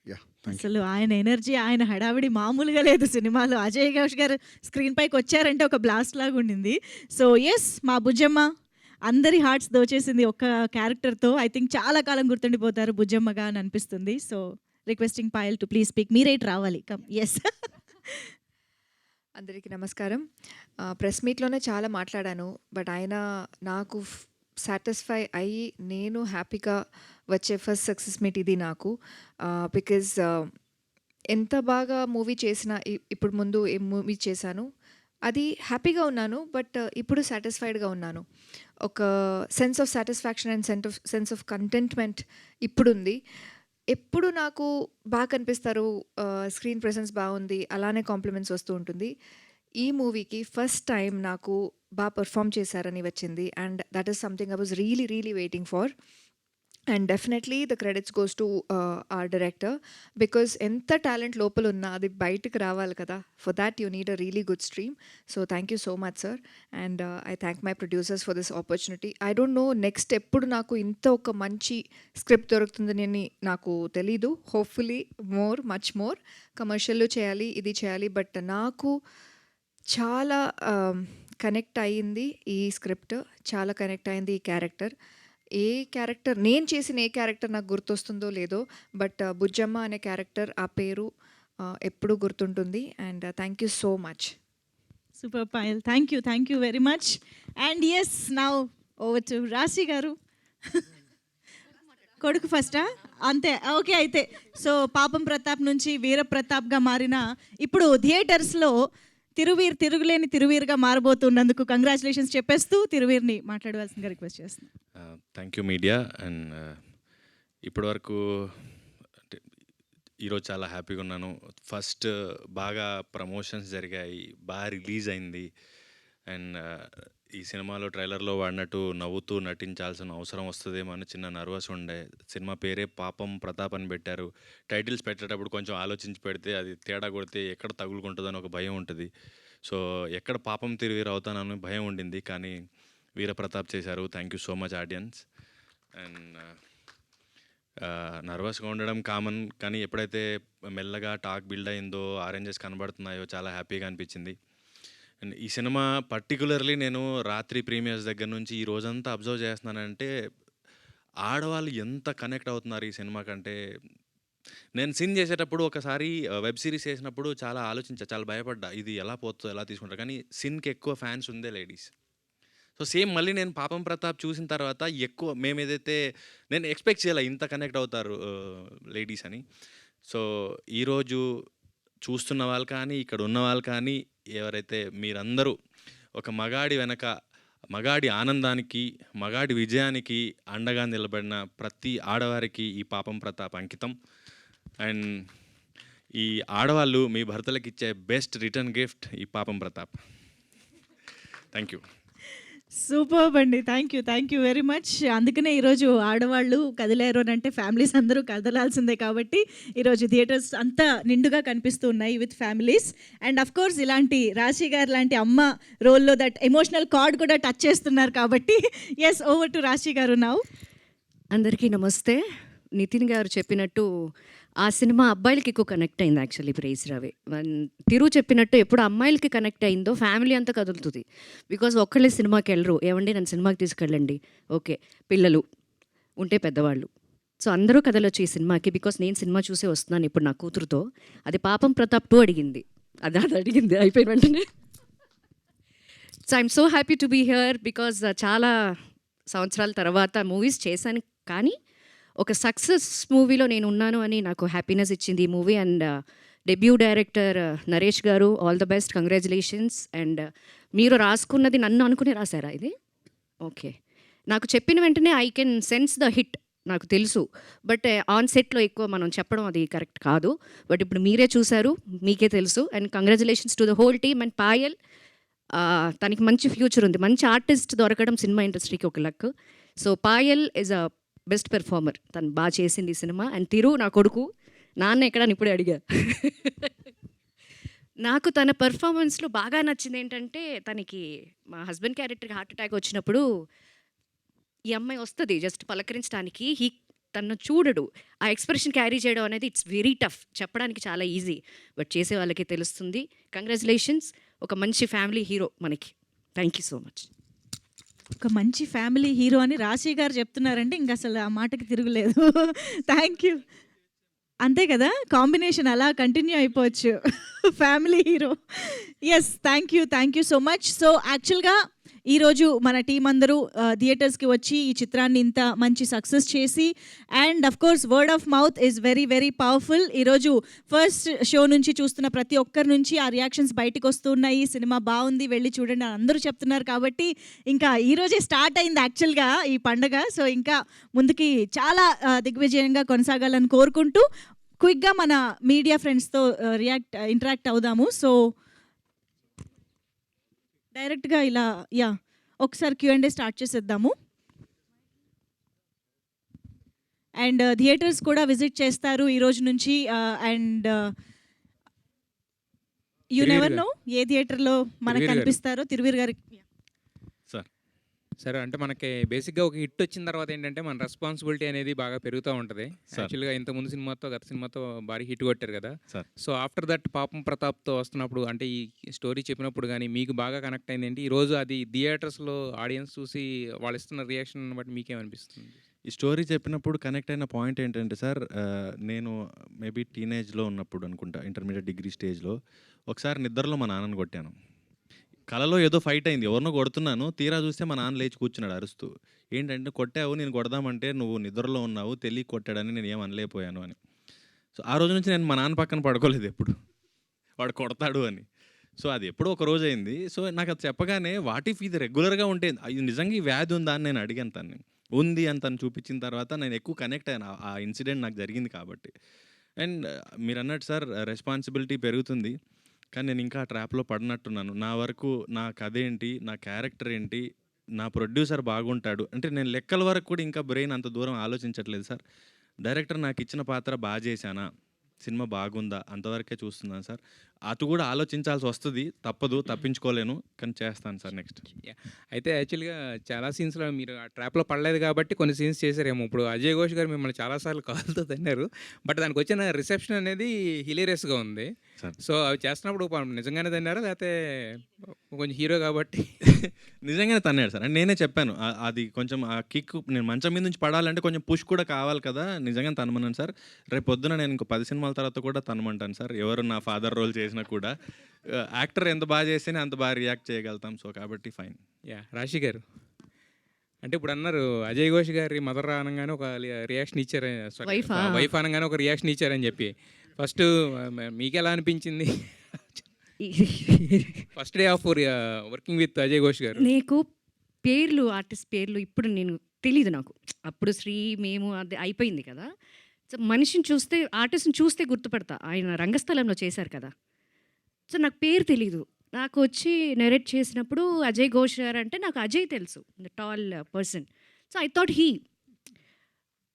Yeah, thank you. అసలు ఆయన ఎనర్జీ, ఆయన హడావిడి మామూలుగా లేదు సినిమాలో. అజయ్ ఘోష్ గారు స్క్రీన్ పైకి వచ్చారంటే ఒక బ్లాస్ట్ లాగా ఉండింది. సో ఎస్, మా బుజ్జమ్మ అందరి హార్ట్స్ దోచేసింది ఒక్క క్యారెక్టర్తో. ఐ థింక్ చాలా కాలం గుర్తుండిపోతారు బుజ్జమ్మగా అని అనిపిస్తుంది. So requesting Payal to please speak. మీరేట్ రావాలి. కమ్. ఎస్. అందరికీ నమస్కారం. ప్రెస్ మీట్లోనే చాలా మాట్లాడాను, బట్ ఆయన నాకు సాటిస్ఫై అయ్యి నేను హ్యాపీగా వచ్చే ఫస్ట్ సక్సెస్ మీట్ ఇది నాకు. బికాజ్ ఎంత బాగా మూవీ చేసినా, ఇప్పుడు ముందు ఏ మూవీ చేశాను అది హ్యాపీగా ఉన్నాను, బట్ ఇప్పుడు సాటిస్ఫైడ్గా ఉన్నాను. ఒక sense of satisfaction and sense of contentment ఇప్పుడుంది. ఎప్పుడు నాకు బాగా కనిపిస్తారు, స్క్రీన్ ప్రెసెన్స్ బాగుంది, అలానే కాంప్లిమెంట్స్ వస్తూ ఉంటుంది. ఈ మూవీకి ఫస్ట్ టైం నాకు బాగా పర్ఫామ్ చేశారని వచ్చింది, and that is something I was really waiting for. And definitely the credits goes to our director, because ఎంత టాలెంట్ లోపల ఉన్నా అది బయటకు రావాలి కదా. For that you need a really good stream. So thank you so much sir, and I thank my producers for this opportunity. I don't know next ఎప్పుడు నాకు ఇంత ఒక మంచి స్క్రిప్ట్ దొరుకుతుందని నాకు తెలీదు. హోప్ఫుల్లీ మచ్ మోర్ కమర్షియల్లో చేయాలి, ఇది చేయాలి, బట్ నాకు చాలా కనెక్ట్ అయ్యింది ఈ స్క్రిప్ట్, చాలా కనెక్ట్ అయింది ఈ క్యారెక్టర్. నేను చేసిన ఏ క్యారెక్టర్ నాకు గుర్తొస్తుందో లేదో, బట్ బుజ్జమ్మ అనే క్యారెక్టర్, ఆ పేరు ఎప్పుడూ గుర్తుంటుంది. And thank you so much. Super Payal, thank you very much. And yes, now over to Rashi గారు. కొడుకు ఫస్టా? అంతే, ఓకే. అయితే సో పాపం ప్రతాప్ నుంచి వీర ప్రతాప్గా మారిన ఇప్పుడు థియేటర్స్లో తిరుగులేని తిరువీరుగా మారబోతున్నందుకు కంగ్రాచులేషన్స్ చెప్పేస్తూ తిరువీర్ని మాట్లాడవలసిందిగా రిక్వెస్ట్ చేస్తున్నాను. Thank you media. అండ్ ఇప్పటివరకు ఈరోజు చాలా హ్యాపీగా ఉన్నాను. ఫస్ట్ బాగా ప్రమోషన్స్ జరిగాయి, బాగా రిలీజ్ అయింది. అండ్ ఈ సినిమాలో ట్రైలర్లో వాడినట్టు నవ్వుతూ నటించాల్సిన అవసరం వస్తుందేమో అని చిన్న నర్వస్ ఉండే. సినిమా పేరే పాపం ప్రతాప్ అని పెట్టారు. టైటిల్స్ పెట్టేటప్పుడు కొంచెం ఆలోచించి పెడితే అది తేడా కొడితే ఎక్కడ తగులుకుంటుందని ఒక భయం ఉంటుంది. సో ఎక్కడ పాపం తిరిగి అవుతానని భయం ఉండింది, కానీ వీరప్రతాప్ చేశారు. Thank you so much audience. And నర్వస్గా ఉండడం కామన్, కానీ ఎప్పుడైతే మెల్లగా టాక్ బిల్డ్ అయిందో, ఆరెంజెస్ కనబడుతున్నాయో చాలా హ్యాపీగా అనిపించింది. అండ్ ఈ సినిమా పర్టికులర్లీ నేను రాత్రి ప్రీమియర్స్ దగ్గర నుంచి ఈ రోజంతా అబ్జర్వ్ చేస్తున్నానంటే ఆడవాళ్ళు ఎంత కనెక్ట్ అవుతున్నారు ఈ సినిమా కంటే. నేను సీన్ చేసేటప్పుడు ఒకసారి వెబ్ సిరీస్ చేసినప్పుడు చాలా ఆలోచించా, చాలా భయపడ్డా ఇది ఎలా పోతుందో, ఎలా తీసుకుంటారు. కానీ సిన్కి ఎక్కువ ఫ్యాన్స్ ఉందే లేడీస్. సో సేమ్ మళ్ళీ నేను పాపం ప్రతాప్ చూసిన తర్వాత ఎక్కువ మేము ఏదైతే నేను ఎక్స్పెక్ట్ చేయాలి ఇంత కనెక్ట్ అవుతారు లేడీస్ అని. సో ఈరోజు చూస్తున్న వాళ్ళు కానీ ఇక్కడ ఉన్న వాళ్ళు కానీ ఎవరైతే మీరందరూ ఒక మగాడి వెనక, మగాడి ఆనందానికి, మగాడి విజయానికి అండగా నిలబడిన ప్రతి ఆడవారికి ఈ పాపం ప్రతాప్ అంకితం. అండ్ ఈ ఆడవాళ్ళు మీ భర్తలకు ఇచ్చే బెస్ట్ రిటర్న్ గిఫ్ట్ ఈ పాపం ప్రతాప్. Thank you. సూపర్ అండి, థ్యాంక్ యూ వెరీ మచ్. అందుకనే ఈరోజు ఆడవాళ్ళు కదిలేరు అని అంటే ఫ్యామిలీస్ అందరూ కదలాల్సిందే, కాబట్టి ఈరోజు థియేటర్స్ అంతా నిండుగా కనిపిస్తూ ఉన్నాయి with families. And of course ఇలాంటి రాశి గారు లాంటి అమ్మ రోల్లో దట్ ఎమోషనల్ కార్డ్ కూడా టచ్ చేస్తున్నారు కాబట్టి ఎస్, ఓవర్ టు రాశి గారు నౌ. అందరికీ నమస్తే. నితిన్ గారు చెప్పినట్టు ఆ సినిమా అబ్బాయిలకి ఎక్కువ కనెక్ట్ అయింది యాక్చువల్లీ, ప్రైజ్ రావే. తిరు చెప్పినట్టు ఎప్పుడు అమ్మాయిలకి కనెక్ట్ అయిందో ఫ్యామిలీ అంతా కదులుతుంది. బికాజ్ ఒక్కళ్ళే సినిమాకి వెళ్ళరు, ఏమండి నన్ను సినిమాకి తీసుకెళ్ళండి, ఓకే పిల్లలు ఉంటే పెద్దవాళ్ళు, సో అందరూ కదలొచ్చు ఈ సినిమాకి. బికాస్ నేను సినిమా చూసే వస్తున్నాను ఇప్పుడు నా కూతురుతో. అది పాపం ప్రతాప్ 2 అడిగింది, అది అడిగింది అయిపోయిన వెంటనే. So I'm so happy to be here because చాలా సంవత్సరాల తర్వాత మూవీస్ చేశాను, కానీ ఒక సక్సెస్ మూవీలో నేను ఉన్నాను అని నాకు హ్యాపీనెస్ ఇచ్చింది ఈ movie. And debut director Naresh garu, all the best, congratulations. And మీరు రాసుకున్నది నన్ను అనుకుని రాశారా ఇది? ఓకే, నాకు చెప్పిన వెంటనే I can sense the hit, నాకు తెలుసు. బట్ ఆన్ సెట్లో ఎక్కువ మనం చెప్పడం అది కరెక్ట్ కాదు. బట్ ఇప్పుడు మీరే చూశారు, మీకే తెలుసు. And congratulations to the whole team. And Payal, తనకి మంచి ఫ్యూచర్ ఉంది. మంచి ఆర్టిస్ట్ దొరకడం సినిమా ఇండస్ట్రీకి ఒక luck. So Payal is a best performer, తను బాగా చేసింది ఈ సినిమా. అండ్ తిరు నా కొడుకు, నాన్న ఎక్కడ అని ఇప్పుడే అడిగా. నాకు తన పెర్ఫార్మెన్స్లో బాగా నచ్చింది ఏంటంటే, తనకి మా హస్బెండ్ క్యారెక్టర్కి హార్ట్ అటాక్ వచ్చినప్పుడు ఈ అమ్మాయి వస్తుంది జస్ట్ పలకరించడానికి, తను చూడడు. ఆ ఎక్స్ప్రెషన్ క్యారీ చేయడం అనేది ఇట్స్ వెరీ టఫ్. చెప్పడానికి చాలా ఈజీ, బట్ చేసే వాళ్ళకి తెలుస్తుంది. కంగ్రాచులేషన్స్, ఒక మంచి ఫ్యామిలీ హీరో మనకి. Thank you so much. ఒక మంచి ఫ్యామిలీ హీరో అని రాశి గారు చెప్తున్నారంటే ఇంక అసలు ఆ మాటకి తిరుగులేదు. Thank you. అంతే కదా, కాంబినేషన్ అలా కంటిన్యూ అయిపోవచ్చు. Family hero. Yes, thank you so much. So యాక్చువల్గా ఈరోజు మన టీం అందరూ థియేటర్స్కి వచ్చి ఈ చిత్రాన్ని ఇంత మంచి సక్సెస్ చేసి, and of course word of mouth is very very powerful. ఈరోజు ఫస్ట్ షో నుంచి చూస్తున్న ప్రతి ఒక్కరి నుంచి ఆ రియాక్షన్స్ బయటకు వస్తున్నాయి. సినిమా బాగుంది, వెళ్ళి చూడండి అని అందరూ చెప్తున్నారు. కాబట్టి ఇంకా ఈరోజే స్టార్ట్ అయింది యాక్చువల్గా ఈ పండగ. సో ఇంకా ముందుకి చాలా దిగ్విజయంగా కొనసాగాలని కోరుకుంటూ క్విక్గా మన మీడియా ఫ్రెండ్స్తో ఇంటరాక్ట్ అవుదాము. సో డైరెక్ట్గా ఇలా ఒకసారి Q&A స్టార్ట్ చేసేద్దాము. అండ్ థియేటర్స్ కూడా విజిట్ చేస్తారు ఈ రోజు నుంచి. అండ్ యూ నెవర్ నో ఏ థియేటర్లో మనకు కనిపిస్తారో. తిరువీర్ గారికి సరే, అంటే మనకి బేసిక్గా ఒక హిట్ వచ్చిన తర్వాత ఏంటంటే మన రెస్పాన్సిబిలిటీ అనేది బాగా పెరుగుతూ ఉంటుంది. యాక్చువల్గా ఇంతకుముందు సినిమాతో గత సినిమాతో భారీ హిట్ కొట్టారు కదా. సో ఆఫ్టర్ దట్ పాపం ప్రతాప్తో వస్తున్నప్పుడు, అంటే ఈ స్టోరీ చెప్పినప్పుడు కానీ మీకు బాగా కనెక్ట్ అయింది ఏంటి? ఈరోజు అది థియేటర్స్లో ఆడియన్స్ చూసి వాళ్ళు ఇస్తున్న రియాక్షన్ బట్టి మీకేమనిపిస్తుంది? ఈ స్టోరీ చెప్పినప్పుడు కనెక్ట్ అయిన పాయింట్ ఏంటంటే సార్, నేను మేబీ టీనేజ్లో ఉన్నప్పుడు అనుకుంటా, ఇంటర్మీడియట్ డిగ్రీ స్టేజ్లో ఒకసారి నిద్రలో మా నాన్నని కొట్టాను. కలలో ఏదో ఫైట్ అయింది, ఎవరినో కొడుతున్నాను, తీరా చూస్తే మా నాన్న లేచి కూర్చున్నాడు అరుస్తూ. ఏంటంటే, కొట్టావు, నేను కొడదామంటే నువ్వు నిద్రలో ఉన్నావు, తెలియ కొట్టాడని నేను ఏం అనలేకపోయాను అని. సో ఆ రోజు నుంచి నేను మా నాన్న పక్కన పడుకోలేదు ఎప్పుడు, వాడు కొడతాడు అని. సో అది ఎప్పుడో ఒక రోజు అయింది. సో నాకు అది చెప్పగానే వాట్ ఇఫ్ ఇది రెగ్యులర్గా ఉంటే, ఇది నిజంగా ఈ వ్యాధి ఉందా అని నేను అడిగాను తను. ఉంది అని తను చూపించిన తర్వాత నేను ఎక్కువ కనెక్ట్ అయ్యాను ఆ ఇన్సిడెంట్ నాకు జరిగింది కాబట్టి. అండ్ మీరు అన్నట్టు సార్, రెస్పాన్సిబిలిటీ పెరుగుతుంది, కానీ నేను ఇంకా ట్రాప్లో పడినట్టున్నాను. నా వరకు నా కథ ఏంటి, నా క్యారెక్టర్ ఏంటి, నా ప్రొడ్యూసర్ బాగుంటాడు అంటే నేను లెక్కల వరకు కూడా ఇంకా బ్రెయిన్ అంత దూరం ఆలోచించట్లేదు సార్. డైరెక్టర్ నాకు ఇచ్చిన పాత్ర బాగా చేశానా, సినిమా బాగుందా, అంతవరకే చూస్తున్నాను సార్. అటు కూడా ఆలోచించాల్సి వస్తుంది, తప్పదు, తప్పించుకోలేను, కానీ చేస్తాను సార్ నెక్స్ట్. అయితే యాక్చువల్గా చాలా సీన్స్లో మీరు ఆ ట్రాప్లో పడలేదు కాబట్టి కొన్ని సీన్స్ చేశారేమో. ఇప్పుడు అజయ్ ఘోష్ గారు మిమ్మల్ని చాలాసార్లు కాల్తో తన్నారు, బట్ దానికి వచ్చిన రిసెప్షన్ అనేది హిలేరియస్గా ఉంది. సో అవి చేస్తున్నప్పుడు నిజంగానే తన్నారా, లేకపోతే కొంచెం హీరో కాబట్టి? నిజంగానే తన్నాడు సార్. అంటే నేనే చెప్పాను, అది కొంచెం ఆ కిక్, నేను మంచం మీద నుంచి పడాలంటే కొంచెం పుష్ కూడా కావాలి కదా, నిజంగానే తనమన్నాను సార్. రేపు పొద్దున నేను ఇంకో 10 సినిమాల తర్వాత కూడా తనమంటాను సార్. ఎవరు నా ఫాదర్ రోల్ చేసినా కూడా యాక్టర్ ఎంత బాగా చేస్తేనే అంత బాగా రియాక్ట్ చేయగలుగుతాం. సో కాబట్టి ఫైన్. రాశి గారు, అంటే ఇప్పుడు అన్నారు అజయ్ ఘోష్ గారి మదర్ అనగానే ఒక రియాక్షన్ ఇచ్చారు, వైఫ్ అనగానే ఒక రియాక్షన్ ఇచ్చారని చెప్పి, ఫస్ట్ మీకు ఎలా అనిపించింది first day of working with Ajay Ghosh గారు? నీకు పేర్లు, ఆర్టిస్ట్ పేర్లు ఇప్పుడు నేను తెలీదు నాకు. అప్పుడు శ్రీ మేము అది అయిపోయింది కదా. సో మనిషిని చూస్తే, ఆర్టిస్ట్ని చూస్తే గుర్తుపడతా. ఆయన రంగస్థలంలో చేశారు కదా. సో నాకు పేరు తెలీదు. నాకు వచ్చి నెరేట్ చేసినప్పుడు అజయ్ ఘోష్ గారు అంటే నాకు అజయ్ తెలుసు, the tall person. So I thought he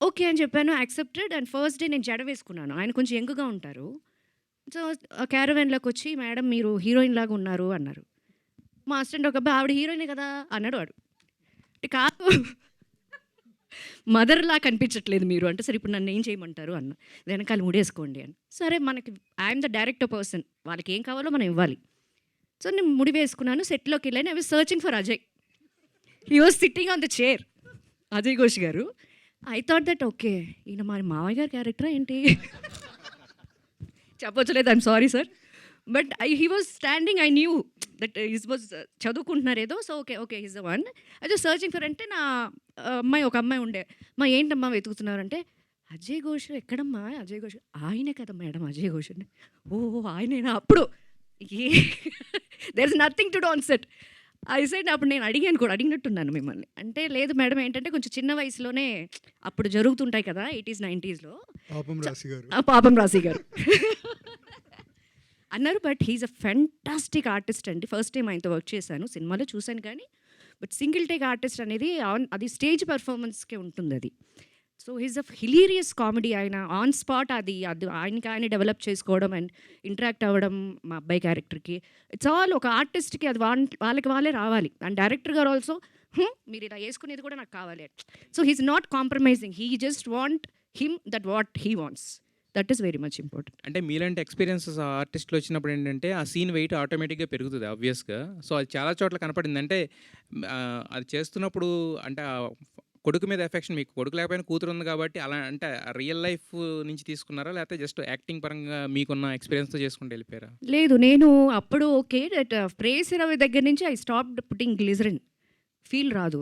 okay అని చెప్పాను, యాక్సెప్టెడ్. అండ్ ఫస్ట్ డే నేను జడ వేసుకున్నాను, ఆయన కొంచెం యంగ్గా ఉంటారు. సో క్యారవాన్లోకి వచ్చి, మేడం మీరు హీరోయిన్ లాగా ఉన్నారు అన్నారు. మా అసిస్టెంట్ ఒక అబ్బాయి, ఆవిడ హీరోయినే కదా అన్నాడు. వాడు అంటే కాదు, మదర్లా కనిపించట్లేదు మీరు అంటే. సరే ఇప్పుడు నన్ను ఏం చేయమంటారు అన్న. వెనకాల ముడేసుకోండి అని. సరే మనకి ఐఎమ్ ద డైరెక్టర్ పర్సన్, వాళ్ళకి ఏం కావాలో మనం ఇవ్వాలి. సో నేను ముడి వేసుకున్నాను, సెట్లోకి వెళ్ళాను. I was searching for Ajay, he was sitting on the chair, Ajay Ghosh garu. I thought that okay, ఈయన మా మావయ్య గారి క్యారెక్టరా ఏంటి చెప్పొచ్చు లేదు, I'm sorry sir. But he was standing, I knew that is was చదువుకుంటున్నారు ఏదో. So okay is the one. అయితే సర్చింగ్ ఫర్ అంటే నా ఒక అమ్మాయి ఉండే, మా ఏంటమ్మా వెతుకుతున్నారంటే, అజయ్ ఘోష్ ఎక్కడమ్మా అజయ్ ఘోష్, ఆయనే కదా మేడం అజయ్ ఘోష్ అండి. ఓ ఆయనేనా? అప్పుడు ఏ there is nothing to do on set. I said అప్పుడు నేను అడిగాను కూడా, అడిగినట్టున్నాను మిమ్మల్ని. అంటే లేదు మేడం, ఏంటంటే కొంచెం చిన్న వయసులోనే అప్పుడు జరుగుతుంటాయి కదా 80s 90sలో. పాపం రాశి గారు. పాపం రాశి గారు అన్నారు. But he's a fantastic artist అండి. ఫస్ట్ టైం ఆయనతో వర్క్ చేశాను, సినిమాలో చూశాను కానీ, బట్ సింగిల్ టేక్ ఆర్టిస్ట్ అనేది అది స్టేజ్ పర్ఫార్మెన్స్కే ఉంటుంది అది. So he's a hilarious comedy. ఆయన ఆన్ స్పాట్ అది ఆయనకి ఆయన డెవలప్ చేసుకోవడం అండ్ ఇంటరాక్ట్ అవ్వడం మా అబ్బాయి క్యారెక్టర్కి, ఇట్స్ ఆల్ ఒక ఆర్టిస్ట్కి అది వాళ్ళకి వాళ్ళే రావాలి. అండ్ డైరెక్టర్ గారు ఆల్సో మీరు ఇలా వేసుకునేది కూడా నాకు కావాలి. So he's not compromising, he just want him that what he wants. That is very much important. అంటే మీలాంటి ఎక్స్పీరియన్సెస్ ఆర్టిస్టులు వచ్చినప్పుడు ఏంటంటే ఆ సీన్ వెయిట్ ఆటోమేటిక్గా పెరుగుతుంది ఆబ్వియస్గా. సో అది చాలా చోట్ల కనపడింది. అంటే అది చేస్తున్నప్పుడు అంటే ఆ కొడుకు మీద ఎఫెక్షన్, మీకు కొడుకు లేకపోయినా కూతురు ఉంది కాబట్టి అలా అంటే రియల్ లైఫ్ నుంచి తీసుకున్నారా, లేకపోతే జస్ట్ యాక్టింగ్ పరంగా మీకున్న ఎక్స్పీరియన్స్తో చేసుకుంటూ వెళ్ళిపోయారా? లేదు, నేను అప్పుడు ఓకే దట్ ప్రేయసి రవి దగ్గర నుంచి I stopped putting glycerin. Feel రాదు,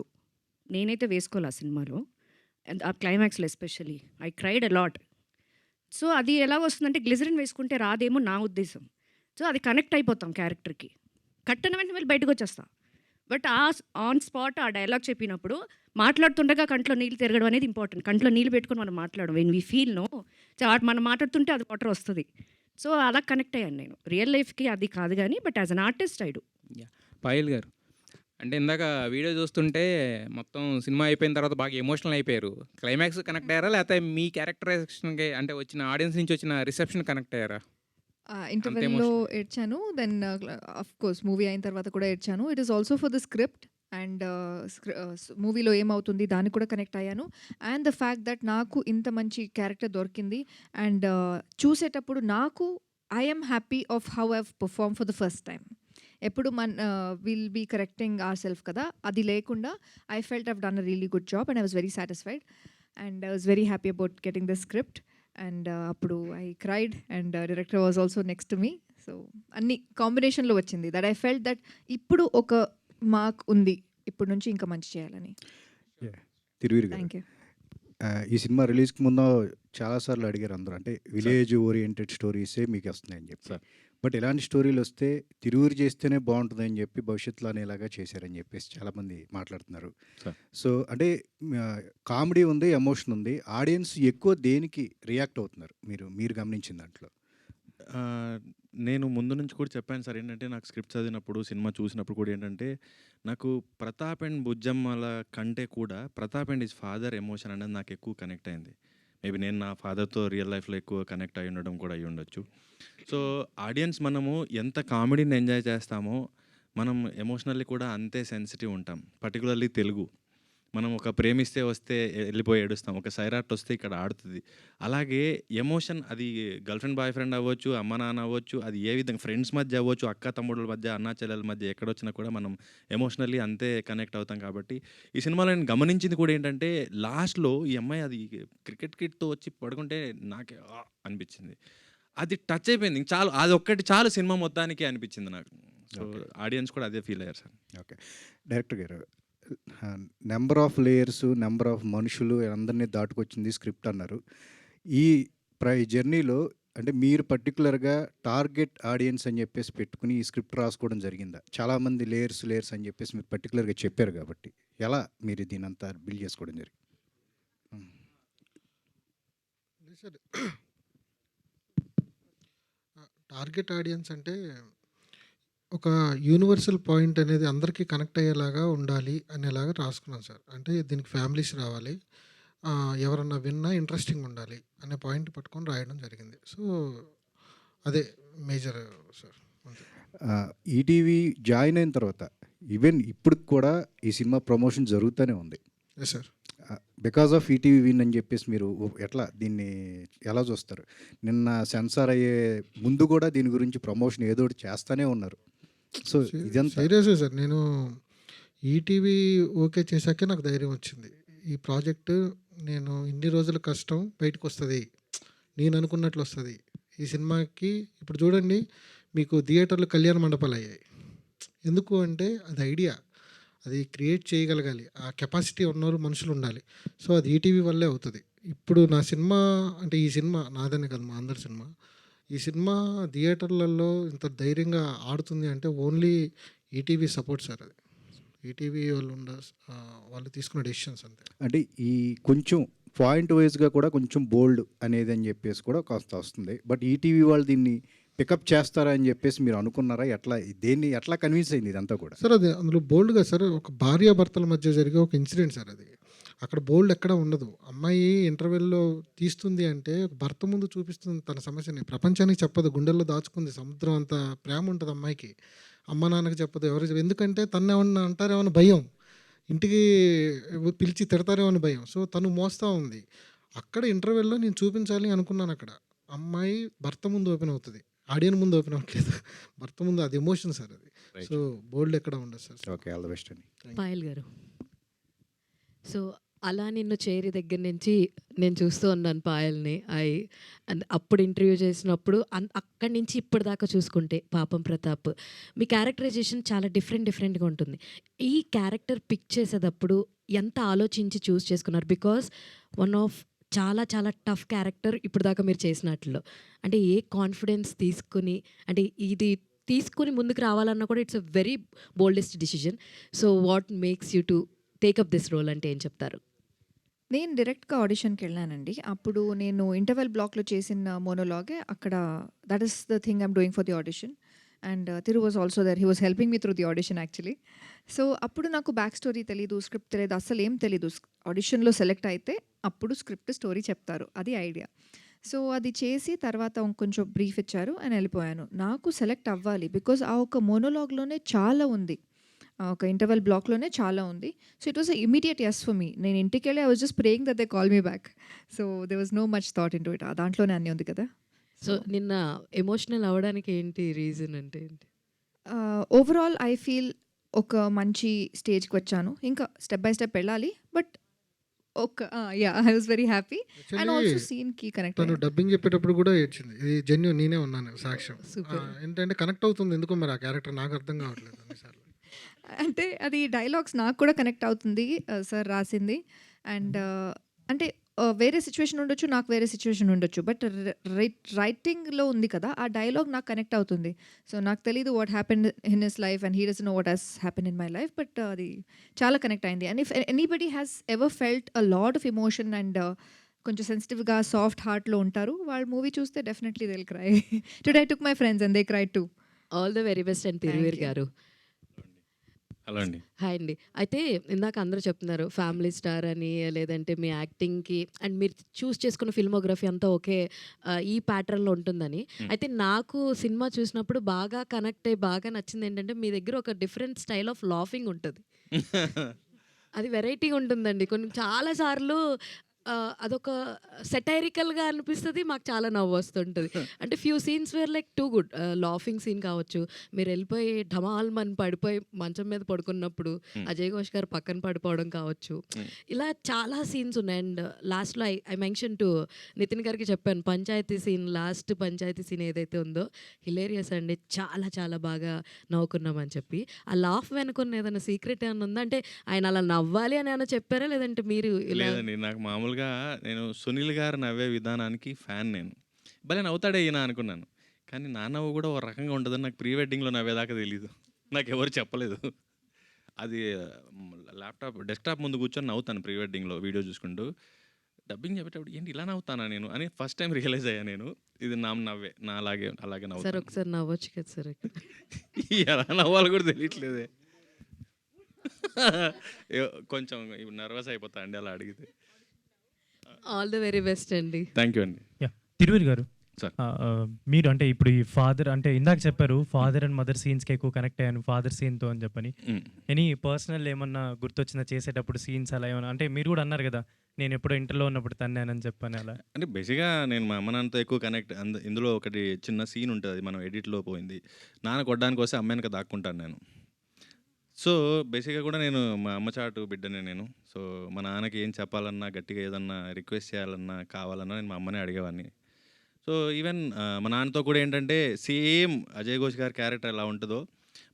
నేనైతే వేసుకోవాలి ఆ సినిమాలో, ఆ క్లైమాక్స్లో especially I cried a lot. So అది ఎలా వస్తుందంటే గ్లిజరిన్ వేసుకుంటే రాదేమో నా ఉద్దేశం. సో అది కనెక్ట్ అయిపోతాం క్యారెక్టర్కి, కట్టిన వెంటనే వెళ్ళి బయటకు వచ్చేస్తాం. బట్ ఆ ఆన్ స్పాట్ ఆ డైలాగ్ చెప్పినప్పుడు మాట్లాడుతుండగా కంట్లో నీళ్ళు తిరగడం అనేది ఇంపార్టెంట్. కంట్లో నీళ్ళు పెట్టుకొని మనం మాట్లాడడం, వెన్ వీ ఫీల్ నో, మనం మాట్లాడుతుంటే అది వాటర్ వస్తుంది. సో అలా కనెక్ట్ అయ్యాను నేను. రియల్ లైఫ్కి అది కాదు కానీ, but as an artist I do. Payal గారు, అంటే ఇందాక వీడియో చూస్తుంటే మొత్తం సినిమా అయిపోయిన తర్వాత బాగా ఎమోషనల్ అయిపోయారు. క్లైమాక్స్ కనెక్ట్ అయ్యారా, లేకపోతే మీ క్యారెక్టరైజేషన్కి అంటే వచ్చిన ఆడియన్స్ నుంచి వచ్చిన రిసెప్షన్ కనెక్ట్ అయ్యారా? ఇంటర్వెల్లో ఏడ్చాను. దెన్ ఆఫ్ కోర్స్ మూవీ అయిన తర్వాత కూడా ఏడ్చాను. It is also for the script and మూవీలో ఏమవుతుంది దానికి కూడా కనెక్ట్ అయ్యాను. అండ్ ద ఫ్యాక్ట్ దట్ నాకు ఇంత మంచి క్యారెక్టర్ దొరికింది. అండ్ చూసేటప్పుడు నాకు I'm happy of how I've perform for the first time. ఎప్పుడు will be correcting our self కదా, అది లేకుండా I felt I've done a really good job and I was very satisfied and I was very happy about getting the script. And అప్పుడు I cried and director was also next to me. So అన్ని కాంబినేషన్లో వచ్చింది that I felt that ఇప్పుడు ఒక mark ఉంది, ఇప్పటి నుంచి ఇంకా మంచి చేయాలని. తిరువీరు గారు, థ్యాంక్ యూ. ఈ సినిమా రిలీజ్కి ముందు చాలాసార్లు అడిగారు అందరూ, అంటే విలేజ్ ఓరియంటెడ్ స్టోరీసే మీకు వస్తున్నాయని చెప్పి. బట్ ఇలాంటి స్టోరీలు వస్తే తిరువురు చేస్తేనే బాగుంటుందని చెప్పి భవిష్యత్తులో అనేలాగా చేశారని చెప్పేసి చాలామంది మాట్లాడుతున్నారు. సో అంటే కామెడీ ఉంది, ఎమోషన్ ఉంది, ఆడియన్స్ ఎక్కువ దేనికి రియాక్ట్ అవుతున్నారు మీరు గమనించిన దాంట్లో? నేను ముందు నుంచి కూడా చెప్పాను సార్, ఏంటంటే నాకు స్క్రిప్ట్ చదివినప్పుడు సినిమా చూసినప్పుడు కూడా ఏంటంటే నాకు ప్రతాప్ అండ్ బుజ్జమ్మల కంటే కూడా Pratap and his father emotion అనేది నాకు ఎక్కువ కనెక్ట్ అయింది. మేబీ నేను నా ఫాదర్తో రియల్ లైఫ్లో ఎక్కువ కనెక్ట్ అయి ఉండడం కూడా అయ్యి ఉండొచ్చు. సో ఆడియన్స్ మనము ఎంత కామెడీని ఎంజాయ్ చేస్తామో మనం ఎమోషనల్లీ కూడా అంతే సెన్సిటివ్ ఉంటాం. పర్టికులర్లీ తెలుగు, మనం ఒక ప్రేమిస్తే వస్తే వెళ్ళిపోయి ఏడుస్తాం, ఒక సైరాట్ వస్తే ఇక్కడ ఆడుతుంది. అలాగే ఎమోషన్ అది గర్ల్ ఫ్రెండ్ బాయ్ ఫ్రెండ్ అవ్వచ్చు, అమ్మ నాన్న అవ్వచ్చు, అది ఏ విధంగా ఫ్రెండ్స్ మధ్య అవ్వచ్చు, అక్క తమ్ముళ్ళ మధ్య, అన్నా చెల్లెల మధ్య ఎక్కడొచ్చినా కూడా మనం ఎమోషనల్లీ అంతే కనెక్ట్ అవుతాం. కాబట్టి ఈ సినిమాలో నేను గమనించింది కూడా ఏంటంటే లాస్ట్లో ఈ అమ్మాయి అది క్రికెట్ కిట్తో వచ్చి పడుకుంటే నాకే అనిపించింది, అది టచ్ అయిపోయింది. చాలు, అది ఒక్కటి చాలు సినిమా మొత్తానికి అనిపించింది నాకు. సో ఆడియన్స్ కూడా అదే ఫీల్ అయ్యారు సార్. ఓకే డైరెక్టర్ గారు, number of layers, number of మనుషులు అందరినీ దాటుకొచ్చింది స్క్రిప్ట్ అన్నారు. ఈ జర్నీలో అంటే మీరు పర్టికులర్గా టార్గెట్ ఆడియన్స్ అని చెప్పేసి పెట్టుకుని ఈ స్క్రిప్ట్ రాసుకోవడం జరిగిందా? చాలామంది లేయర్స్ అని చెప్పేసి మీరు పర్టికులర్గా చెప్పారు కాబట్టి ఎలా మీరు దీని అంతా బిల్డ్ చేసుకోవడం జరిగింది? టార్గెట్ ఆడియన్స్ అంటే ఒక యూనివర్సల్ పాయింట్ అనేది అందరికీ కనెక్ట్ అయ్యేలాగా ఉండాలి అనేలాగా రాసుకున్నాను సార్. అంటే దీనికి ఫ్యామిలీస్ రావాలి, ఎవరన్నా విన్నా ఇంట్రెస్టింగ్ ఉండాలి అనే పాయింట్ పట్టుకొని రాయడం జరిగింది. సో అదే మేజర్ సార్. ఈటీవీ జాయిన్ అయిన తర్వాత ఈవెన్ ఇప్పుడు కూడా ఈ సినిమా ప్రమోషన్ జరుగుతూనే ఉంది. Yes sir. Because of ETV Win అని చెప్పేసి మీరు ఎట్లా దీన్ని ఎలా చూస్తారు? నిన్న సెన్సార్ అయ్యే ముందు కూడా దీని గురించి ప్రమోషన్ ఏదో ఒకటి చేస్తూనే ఉన్నారు. సో ఇదంతా సీరియస్గా సార్, నేను ఈటీవీ ఓకే చేశాకే నాకు ధైర్యం వచ్చింది. ఈ ప్రాజెక్టు నేను ఇన్ని రోజుల కష్టం బయటకు వస్తుంది, నేను అనుకున్నట్లు వస్తుంది. ఈ సినిమాకి ఇప్పుడు చూడండి, మీకు థియేటర్లు కళ్యాణ మండపాలు అయ్యాయి. ఎందుకు అంటే అది ఐడియా, అది క్రియేట్ చేయగలగాలి, ఆ కెపాసిటీ ఉన్నవారు మనుషులు ఉండాలి. సో అది ఈటీవీ వల్లే అవుతుంది. ఇప్పుడు నా సినిమా అంటే ఈ సినిమా నాదనే కాదు, మా అందరి సినిమా. ఈ సినిమా థియేటర్లలో ఇంత ధైర్యంగా ఆడుతుంది అంటే ఓన్లీ ఈటీవీ సపోర్ట్ సార్. అది ఈటీవీ వాళ్ళు తీసుకున్న డెసిషన్స్ అంతే. అంటే ఈ కొంచెం పాయింట్ వైజ్గా కూడా కొంచెం బోల్డ్ అనేది అని చెప్పేసి కూడా కాస్త వస్తుంది. బట్ ఈటీవీ వాళ్ళు దీన్ని పికప్ చేస్తారా అని చెప్పేసి మీరు అనుకున్నారా? దేన్ని ఎట్లా కన్విన్స్ అయింది ఇదంతా కూడా? సార్ అది అందులో బోల్డ్గా సార్ ఒక భార్యాభర్తల మధ్య జరిగే ఒక ఇన్సిడెంట్ సార్ అది. అక్కడ బోల్డ్ ఎక్కడ ఉండదు. అమ్మాయి ఇంటర్వెల్లో తీస్తుంది అంటే భర్త ముందు చూపిస్తుంది తన సమస్యని, ప్రపంచానికి చెప్పదు, గుండెల్లో దాచుకుంది, సముద్రం అంత ప్రేమ ఉంటుంది అమ్మాయికి, అమ్మ నాన్నకి చెప్పదు, ఎందుకంటే తను ఏమన్నా అంటారేమో భయం, ఇంటికి పిలిచి తిడతారేమో అని భయం. సో తను మోస్తూ ఉంది. అక్కడ ఇంటర్వెల్లో నేను చూపించాలి అనుకున్నాను. అక్కడ అమ్మాయి భర్త ముందు ఓపెన్ అవుతుంది, ఆడియన్ ముందు ఓపెన్ అవ్వట్లేదు, భర్త ముందు. అది ఎమోషన్ సార్ అది. సో బోల్డ్ ఎక్కడ ఉండదు sir. Okay, all the best అండి. పాయల్ గారు. సో అలా నిన్ను చేరి దగ్గర నుంచి నేను చూస్తూ ఉన్నాను పాయల్ని. అండ్ అప్పుడు ఇంటర్వ్యూ చేసినప్పుడు అక్కడి నుంచి ఇప్పటిదాకా చూసుకుంటే పాపం ప్రతాప్ మీ క్యారెక్టరైజేషన్ చాలా డిఫరెంట్గా ఉంటుంది. ఈ క్యారెక్టర్ పిక్ చేసేటప్పుడు ఎంత ఆలోచించి చూస్ చేసుకున్నారు? బికాస్ వన్ ఆఫ్ చాలా చాలా టఫ్ క్యారెక్టర్ ఇప్పుడు దాకా మీరు చేసినట్లో. అంటే ఏ కాన్ఫిడెన్స్ తీసుకుని, అంటే ఇది తీసుకుని ముందుకు రావాలన్నా కూడా it's a very boldest decision. So what makes you to take up this role అంటే ఏం చెప్తారు? నేను డైరెక్ట్‌గా ఆడిషన్‌కి వెళ్ళానండి. అప్పుడు నేను ఇంటర్వెల్ బ్లాక్‌లో చేసిన మోనోలాగే అక్కడ that is the thing I'm doing for the audition. And Thiru was also there. He was helping me through the audition actually. So అప్పుడు నాకు బ్యాక్ స్టోరీ తెలీదు, స్క్రిప్ట్ తెలీదు, అస్సలేం తెలీదు. ఆడిషన్‌లో సెలెక్ట్ అయితే అప్పుడు స్క్రిప్ట్, స్టోరీ చెప్తారు. అది ఐడియా. సో అది చేసి తర్వాత కొంచెం బ్రీఫ్ ఇచ్చారు అండ్ వెళ్ళిపోయాను. నాకు సెలెక్ట్ అవ్వాలి బికాజ్ ఆ ఒక మోనోలాగ్‌లోనే చాలా ఉంది. ఒక ఇంటర్వెల్ బ్లాక్‌లోనే చాలా ఉంది. So it was a immediate yes for me. నేను ఇంటికెళ్ళి I was just praying that they call me back. So there was no much thought into it. దాంట్లోనే అన్నీ ఉంది కదా. సో నిన్న ఎమోషనల్ అవ్వడానికి ఏంటి రీజన్ అంటే ఏంటి? ఓవరాల్ ఐ ఫీల్ ఒక మంచి స్టేజ్‌కి వచ్చాను. ఇంకా స్టెప్ బై స్టెప్ వెళ్ళాలి. But I was very happy and also సీన్‌కి కనెక్ట్ తను అయ్యాను. డబ్బింగ్ చెప్పేటప్పుడు కూడా ఏడ్చింది. ఇది జెన్యూన్, నేనే ఉన్నాను సాక్ష్యం. Super. ఏంటంటే కనెక్ట్ అవుతుంది ఎందుకో మరి ఆ క్యారెక్టర్ నాకు అర్థం కావట్లేదు అన్నిసార్లు. అంటే అది డైలాగ్స్ నాకు కూడా కనెక్ట్ అవుతుంది సార్ రాసింది. అండ్ అంటే వేరే సిచ్యువేషన్ ఉండొచ్చు, నాకు వేరే సిచ్యువేషన్ ఉండొచ్చు. బట్ రైటింగ్‌లో ఉంది కదా, ఆ డైలాగ్ నాకు కనెక్ట్ అవుతుంది. సో నాకు తెలీదు what happened in his life and he doesn't know what has happened in my life. But అది చాలా కనెక్ట్ అయింది. And if anybody has ever felt a lot of emotion and కొంచెం సెన్సిటివ్‌గా soft హార్ట్‌లో ఉంటారు, వాళ్ళు మూవీ చూస్తే definitely they will cry. Today I took my friends and they cried to. All the very best and Thiruveer గారు. Hello అండి. Hi అండి. అయితే ఇందాక అందరూ చెప్తున్నారు ఫ్యామిలీ స్టార్ అని, లేదంటే మీ యాక్టింగ్‌కి అండ్ మీరు చూస్ చేసుకున్న ఫిల్మోగ్రఫీ అంతా ఒకే ఈ ప్యాటర్న్‌లో ఉంటుందని. అయితే నాకు సినిమా చూసినప్పుడు బాగా కనెక్ట్ అయ్యి బాగా నచ్చింది ఏంటంటే మీ దగ్గర ఒక డిఫరెంట్ స్టైల్ ఆఫ్ లాఫింగ్ ఉంటది. అది వెరైటీగా ఉంటుందండి. చాలా సార్లు అదొక సెటైరికల్‌గా అనిపిస్తది. మాకు చాలా నవ్వొస్తుంటది. అంటే few scenes where like too good. Laughing scene కావచ్చు, మీరెళ్ళిపోయి ఢమాల్మని పడిపోయి మంచం మీద పడుకున్నప్పుడు అజయ్ ఘోష్ గారు పక్కన పడిపోవడం కావచ్చు. ఇలా చాలా సీన్స్ ఉన్నాయి. అండ్ లాస్ట్‌లో ఐ మెన్షన్ టు నితిన్ గారికి చెప్పాను, panchayati scene, last panchayati scene ఏదైతే ఉందో హిలేరియస్ అండి. చాలా చాలా బాగా నవ్వుకున్నామని చెప్పి. ఆ లాఫ్ వెనుకున్న ఏదైనా సీక్రెట్ ఏమన్నా ఉందా? అంటే ఆయన అలా నవ్వాలి అని ఏమైనా చెప్పారా? లేదంటే మీరు ఇలా? లేదండి, నాకు మామూలుగా నేను సునీల్ గారు నవ్వే విధానానికి ఫ్యాన్. నేను భలే నవ్వుతాడే ఈయన అనుకున్నాను. కానీ నా నవ్వు కూడా ఒక రకంగా ఉంటుందని నాకు ప్రీ వెడ్డింగ్లో నవ్వేదాకా తెలీదు. నాకు ఎవరు చెప్పలేదు. అది డెస్క్టాప్ ముందు కూర్చొని నవ్వుతాను ప్రీ వెడ్డింగ్లో వీడియో చూసుకుంటూ. డబ్బింగ్ చెప్పేటప్పుడు ఏంటి ఇలా నవ్వుతానా నేను అని ఫస్ట్ టైం రియలైజ్ అయ్యా నేను. ఇది నవ్వే నా అలాగే సార్ నవ్వుతాను. ఒకసారి నవ్వచ్చు కదా సార్. ఎలా నవ్వాలి కూడా తెలియట్లేదే. కొంచెం నర్వస్ అయిపోతా అండి అలా అడిగితే. ఆల్ ద వెరీ బెస్ట్ అండి. థ్యాంక్ యూ అండి. తిరువీర్ గారు, సార్. మీరు అంటే ఇప్పుడు ఈ ఫాదర్ అంటే ఇందాక చెప్పారు ఫాదర్ అండ్ మదర్ సీన్స్కి ఎక్కువ కనెక్ట్ అయ్యాను ఫాదర్ సీన్తో అని చెప్పని. ఎనీ పర్సనల్ ఏమన్నా గుర్తొచ్చిందా చేసేటప్పుడు సీన్స్ అలా ఏమన్నా? అంటే మీరు కూడా అన్నారు కదా నేను ఎప్పుడో ఇంటర్లో ఉన్నప్పుడు తన్నానని చెప్పని. అలా అంటే బేసిక్గా నేను మా అమ్మ నాన్నతో ఎక్కువ కనెక్ట్. ఇందులో ఒకటి చిన్న సీన్ ఉంటుంది, మనం ఎడిట్లో పోయింది. నాన్న కొట్టడానికి వస్తే అమ్మాయినక దాక్కుంటాను నేను. సో బేసిక్గా కూడా నేను మా అమ్మ చాటు బిడ్డనే నేను. సో మా నాన్నకి ఏం చెప్పాలన్నా, గట్టిగా ఏదన్నా రిక్వెస్ట్ చేయాలన్నా, కావాలన్నా నేను మా అమ్మనే అడిగేవాడిని. సో ఈవెన్ మా నాన్నతో కూడా ఏంటంటే సేమ్ అజయ్ ఘోష్ గారి క్యారెక్టర్ ఎలా ఉంటుందో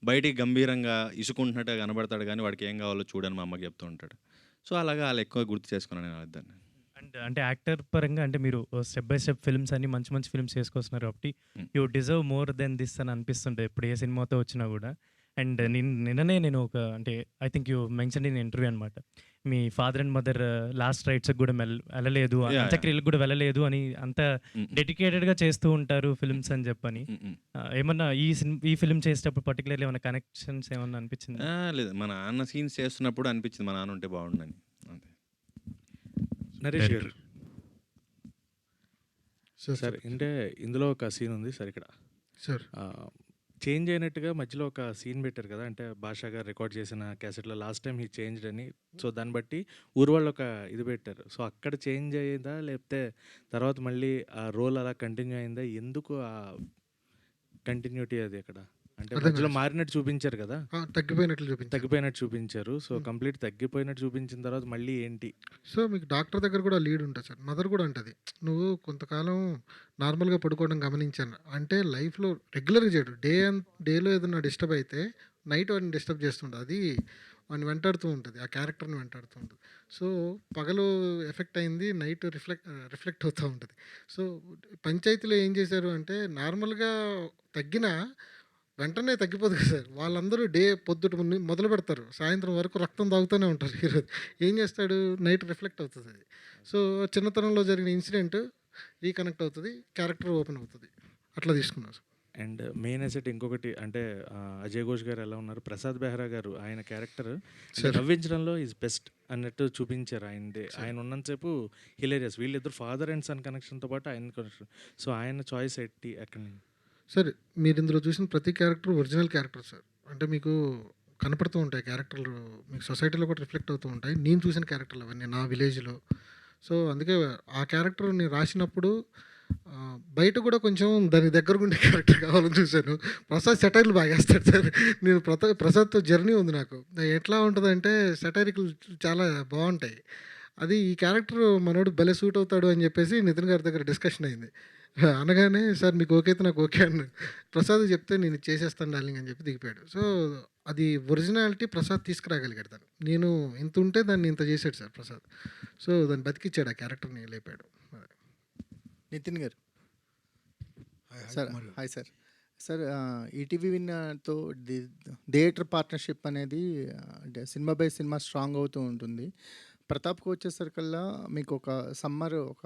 బయటికి గంభీరంగా ఇసుకుంటున్నట్టుగా కనబడతాడు, కానీ వాడికి ఏం కావాలో చూడని మా అమ్మకి చెప్తూ ఉంటాడు. సో అలాగా వాళ్ళు ఎక్కువ గుర్తు చేసుకున్నాను నేను ఇద్దరిని. అండ్ అంటే యాక్టర్ పరంగా అంటే మీరు స్టెప్ బై స్టెప్ ఫిల్మ్స్ అన్ని మంచి మంచి ఫిల్మ్స్ చేసుకొస్తున్నారు కాబట్టి you deserve more than this అని అనిపిస్తుంటే ఇప్పుడు ఏ సినిమాతో వచ్చినా కూడా. అండ్ నిన్ననే నేను ఒక అంటే I think you mention in interview అనమాట, మీ ఫాదర్ అండ్ మదర్ లాస్ట్ రైట్స్కి కూడా వెళ్ళలేదు, అంత్యక్రియలకు కూడా వెళ్ళలేదు అని అంత డెడికేటెడ్గా చేస్తూ ఉంటారు ఫిల్మ్స్ అని చెప్పని. ఏమన్నా ఈ ఫిల్మ్ చేసేటప్పుడు పర్టికులర్లీ ఏమైనా కనెక్షన్స్ ఏమన్నా అనిపించింది? లేదు, మా నాన్న సీన్స్ చేస్తున్నప్పుడు అనిపించింది మా నాన్న ఉంటే బాగుండని. అంతే. నరేష్ గారు సార్, అంటే ఇందులో ఒక సీన్ ఉంది సార్, ఇక్కడ సార్ చేంజ్ అయినట్టుగా మధ్యలో ఒక సీన్ పెట్టారు కదా, అంటే భాషా గారు రికార్డ్ చేసిన క్యాసెట్లో లాస్ట్ టైం హీ చేంజ్డ్ అని. సో దాన్ని బట్టి ఊరు వాళ్ళు ఒక ఇది పెట్టారు. సో అక్కడ చేంజ్ అయ్యిందా, లేకపోతే తర్వాత మళ్ళీ ఆ రోల్ అలా కంటిన్యూ అయిందా? ఎందుకు ఆ కంటిన్యూటీ అది అక్కడ? అంటే మధ్యలో మారినట్టు చూపించారు కదా, తగ్గిపోయినట్టు చూపించారు. సో కంప్లీట్ తగ్గిపోయినట్టు చూపించిన తర్వాత మళ్ళీ ఏంటి? సో మీకు డాక్టర్ దగ్గర కూడా లీడ్ ఉంటుంది సార్, మదర్ కూడా ఉంటుంది. నువ్వు కొంతకాలం నార్మల్గా పడుకోవడం గమనించాను అంటే లైఫ్లో రెగ్యులర్గా చేయడు, డేలో ఏదైనా డిస్టర్బ్ అయితే నైట్ వాడిని డిస్టర్బ్ చేస్తుంటుంది, అది వాడిని వెంటాడుతూ ఉంటుంది, ఆ క్యారెక్టర్ని వెంటాడుతూ ఉంటుంది. సో పగలు ఎఫెక్ట్ అయింది, నైట్ రిఫ్లెక్ట్ అవుతూ ఉంటుంది. సో పంచాయతీలో ఏం చేశారు అంటే నార్మల్గా తగ్గినా వెంటనే తగ్గిపోదు కదా సార్, వాళ్ళందరూ పొద్దుట మొదలు పెడతారు, సాయంత్రం వరకు రక్తం తాగుతూనే ఉంటారు. ఈరోజు ఏం చేస్తాడు, నైట్ రిఫ్లెక్ట్ అవుతుంది అది. సో చిన్నతనంలో జరిగిన ఇన్సిడెంట్ రీకనెక్ట్ అవుతుంది, క్యారెక్టర్ ఓపెన్ అవుతుంది, అట్లా తీసుకున్నాను సార్. అండ్ మెయిన్ అసెట్ ఇంకొకటి అంటే అజయ్ ఘోష్ గారు ఎలా ఉన్నారు, ప్రసాద్ బెహ్రా గారు ఆయన క్యారెక్టర్ నవ్వించడంలో ఈజ్ బెస్ట్ అన్నట్టు చూపించారు. ఆయన ఉన్నంతసేపు హిలేరియస్, వీళ్ళిద్దరు ఫాదర్ అండ్ సన్ కనెక్షన్తో పాటు ఆయన కనెక్షన్. సో ఆయన చాయిస్ ఎట్టి ఎక్కడి నుంచి? సార్ మీరు ఇందులో చూసిన ప్రతి క్యారెక్టర్ ఒరిజినల్ క్యారెక్టర్ సార్, అంటే మీకు కనపడుతూ ఉంటాయి క్యారెక్టర్లు, మీకు సొసైటీలో కూడా రిఫ్లెక్ట్ అవుతూ ఉంటాయి. నేను చూసిన క్యారెక్టర్లు అవన్నీ నా విలేజ్లో. సో అందుకే ఆ క్యారెక్టర్ నేను రాసినప్పుడు బయట కూడా కొంచెం దాని దగ్గర ఉండే క్యారెక్టర్ కావాలని చూశాను. ప్రసాద్ సెటైర్లు బాగా వేస్తాడు సార్, నేను ప్రసాద్తో జర్నీ ఉంది నాకు. ఎట్లా ఉంటుందంటే సెటైరికల్ చాలా బాగుంటాయి. అది ఈ క్యారెక్టర్ మనోడు భలే సూట్ అవుతాడు అని చెప్పేసి నితిన్ గారి దగ్గర డిస్కషన్ అయింది. అనగానే సార్ మీకు ఓకే అయితే నాకు ఓకే అన్న, ప్రసాద్ చెప్తే నేను చేసేస్తాను డార్లింగ్ అని చెప్పి దిగిపోయాడు. సో అది ఒరిజినాలిటీ ప్రసాద్ తీసుకురాగలిగాడు దాన్ని, నేను ఇంత ఉంటే దాన్ని ఇంత చేశాడు సార్ ప్రసాద్. సో దాన్ని బతికిచ్చాడు, ఆ క్యారెక్టర్ని లేపాడు. నితిన్ గారు sir, hi sir. Sir ETV విన్తో థియేటర్ పార్ట్నర్షిప్ అనేది సినిమా బై సినిమా స్ట్రాంగ్ అవుతూ ఉంటుంది. ప్రతాప్కి వచ్చేసరికల్లా మీకు ఒక సమ్మర్ ఒక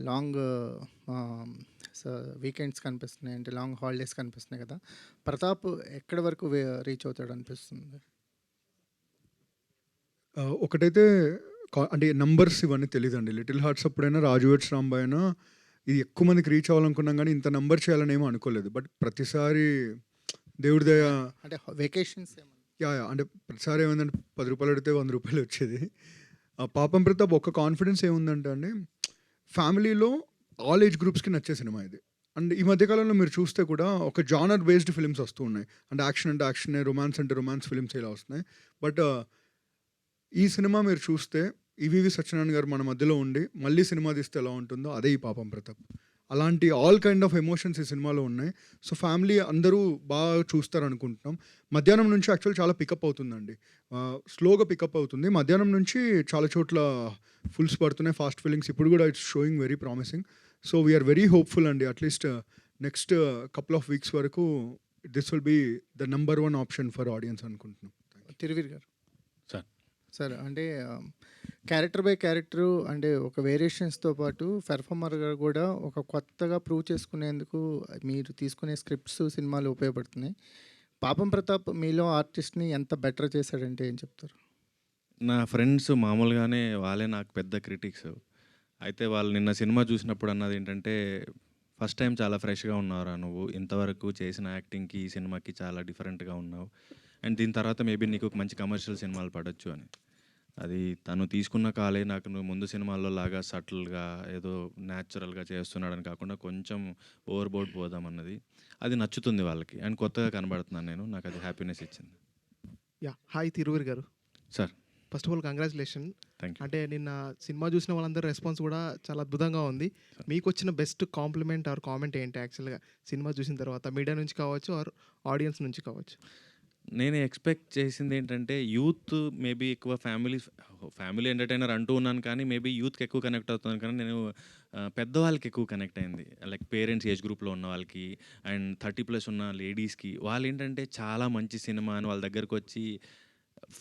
లాంగ్ వీకెండ్స్ కనిపిస్తున్నాయి, అంటే లాంగ్ హాలిడేస్ కనిపిస్తున్నాయి కదా, ప్రతాప్ ఎక్కడి వరకు రీచ్ అవుతాడు అనిపిస్తుంది? ఒకటైతే అంటే నంబర్స్ ఇవన్నీ తెలియదండి. లిటిల్ హార్ట్స్ అప్పుడైనా, రాజు వెడ్స్ రాంబాయ్ అయినా ఇది ఎక్కువ మందికి రీచ్ అవ్వాలనుకున్నాం, కానీ ఇంత నంబర్ చేయాలని ఏమో అనుకోలేదు. బట్ ప్రతిసారి దేవుడి దయ అంటే వెకేషన్స్ అంటే ప్రతిసారి ఏమైందంటే 10 రూపాయలు అడిగితే 100 రూపాయలు వచ్చేది. పాపం ప్రతాప్ ఒక కాన్ఫిడెన్స్ ఏముందంటే అండి, ఫ్యామిలీలో ఆల్ ఏజ్ గ్రూప్స్కి నచ్చే సినిమా ఇది. అండ్ ఈ మధ్యకాలంలో మీరు చూస్తే కూడా ఒక జానర్ బేస్డ్ ఫిల్మ్స్ వస్తూ ఉన్నాయి, అంటే యాక్షన్ అంటే యాక్షన్, రొమాన్స్ అంటే రొమాన్స్ ఫిల్మ్స్ ఇలా వస్తున్నాయి. బట్ ఈ సినిమా మీరు చూస్తే ఈవీవి సత్యనారాయణ గారు మన మధ్యలో ఉండి మళ్ళీ సినిమా తీస్తే ఎలా ఉంటుందో అదే ఈ పాపం ప్రతాప్. అలాంటి ఆల్ కైండ్ ఆఫ్ ఎమోషన్స్ ఈ సినిమాలో ఉన్నాయి. సో ఫ్యామిలీ అందరూ బాగా చూస్తారు అనుకుంటున్నాం. మధ్యాహ్నం నుంచి యాక్చువల్ చాలా పికప్ అవుతుందండి, స్లోగా పికప్ అవుతుంది. మధ్యాహ్నం నుంచి చాలా చోట్ల ఫుల్స్ పడుతున్నాయి, ఫాస్ట్ ఫిల్లింగ్స్. ఇప్పుడు కూడా it's showing very promising. So we're very hopeful అండి, at least next couple of weeks వరకు this will be the number 1 option for audience అనుకుంటున్నాం. తిరువీర్ గారు సార్ సార్, అంటే క్యారెక్టర్ బై క్యారెక్టరు అంటే ఒక వేరియేషన్స్తో పాటు పెర్ఫార్మర్గా కూడా ఒక కొత్తగా ప్రూవ్ చేసుకునేందుకు మీరు తీసుకునే స్క్రిప్ట్స్ సినిమాలు ఉపయోగపడుతున్నాయి. పాపం ప్రతాప్ మీలో ఆర్టిస్ట్ని ఎంత బెటర్ చేశాడంటే ఏం చెప్తారు? నా ఫ్రెండ్స్ మామూలుగానే వాళ్ళే నాకు పెద్ద క్రిటిక్స్. అయితే వాళ్ళు నిన్న సినిమా చూసినప్పుడు అన్నది ఏంటంటే, ఫస్ట్ టైం చాలా ఫ్రెష్గా ఉన్నావురా నువ్వు, ఇంతవరకు చేసిన యాక్టింగ్కి ఈ సినిమాకి చాలా డిఫరెంట్గా ఉన్నావు, అండ్ దీని తర్వాత మేబీ నీకు మంచి కమర్షియల్ సినిమాలు పడవచ్చు అని. అది తను తీసుకున్న కాలే, నాకు నువ్వు ముందు సినిమాల్లో లాగా సటిల్గా ఏదో న్యాచురల్గా చేస్తున్నాడని కాకుండా కొంచెం ఓవర్ బోర్డ్ పోదామన్నది, అది నచ్చుతుంది వాళ్ళకి, అండ్ కొత్తగా కనబడుతున్నాను నేను, నాకు అది హ్యాపీనెస్ ఇచ్చింది. హాయ్ తిరువీర్ గారు. Sir first of all congratulation. Thank you. అంటే నిన్న సినిమా చూసిన వాళ్ళందరూ రెస్పాన్స్ కూడా చాలా అద్భుతంగా ఉంది. మీకు వచ్చిన బెస్ట్ కాంప్లిమెంట్ ఆర్ కామెంట్ ఏంటి యాక్చువల్గా సినిమా చూసిన తర్వాత, మీడియా నుంచి కావచ్చు ఆర్ ఆడియన్స్ నుంచి కావచ్చు? నేను ఎక్స్పెక్ట్ చేసింది ఏంటంటే యూత్ మేబీ ఎక్కువ ఫ్యామిలీ ఎంటర్టైనర్ అంటూ ఉన్నాను, కానీ మేబీ యూత్కి ఎక్కువ కనెక్ట్ అవుతున్నాను, కానీ నేను పెద్దవాళ్ళకి ఎక్కువ కనెక్ట్ అయింది. లైక్ పేరెంట్స్ ఏజ్ గ్రూప్లో ఉన్న వాళ్ళకి అండ్ 30+ ఉన్న లేడీస్కి. వాళ్ళు ఏంటంటే చాలా మంచి సినిమా అని వాళ్ళ దగ్గరకు వచ్చి,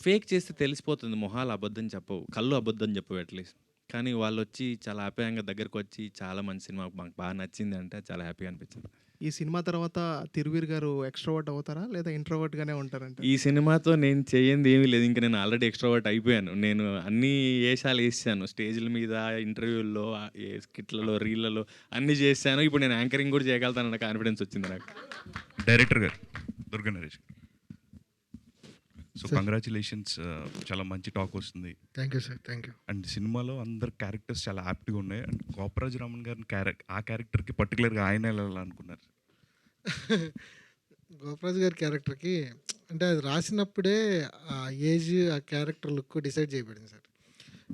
ఫేక్ చేస్తే తెలిసిపోతుంది, మొహాలు అబద్ధం చెప్పవు, కళ్ళు అబద్ధం చెప్పవు అట్లీస్ట్, కానీ వాళ్ళు వచ్చి చాలా హ్యాపీగా దగ్గరకు వచ్చి చాలా మంచి సినిమా మాకు బాగా నచ్చింది అంటే చాలా హ్యాపీగా అనిపించింది. ఈ సినిమా తర్వాత తిరువీర్ గారు ఎక్స్ట్రోవర్ట్ అవుతారా లేదా ఇంట్రోవర్ట్గానే ఉంటారంట? ఈ సినిమాతో నేను చేయంది ఏమీ లేదు, ఇంకా నేను ఆల్రెడీ ఎక్స్ట్రోవర్ట్ అయిపోయాను. నేను అన్ని వేషాలు వేసాను, స్టేజ్ల మీద, ఇంటర్వ్యూల్లో, స్కిట్లలో, రీళ్లలో అన్నీ చేశాను. ఇప్పుడు నేను యాంకరింగ్ కూడా చేయగలుగుతానన్న కాన్ఫిడెన్స్ వచ్చింది నాకు. డైరెక్టర్ గారు దుర్గా నరేష్, సో కంగ్రాచులేషన్స్, చాలా మంచి టాక్ వస్తుంది. Thank you sir, thank you. And సినిమాలో అందరు క్యారెక్టర్స్ చాలా యాప్ట్గా ఉన్నాయి. అండ్ గోపరాజు రామన్ గారిని ఆ క్యారెక్టర్కి పర్టికులర్గా ఆయన వెళ్ళాలనుకున్నారు? గోపరాజు గారి క్యారెక్టర్కి అంటే అది రాసినప్పుడే ఆ ఏజ్, ఆ క్యారెక్టర్ లుక్ డిసైడ్ చేయబడింది సార్.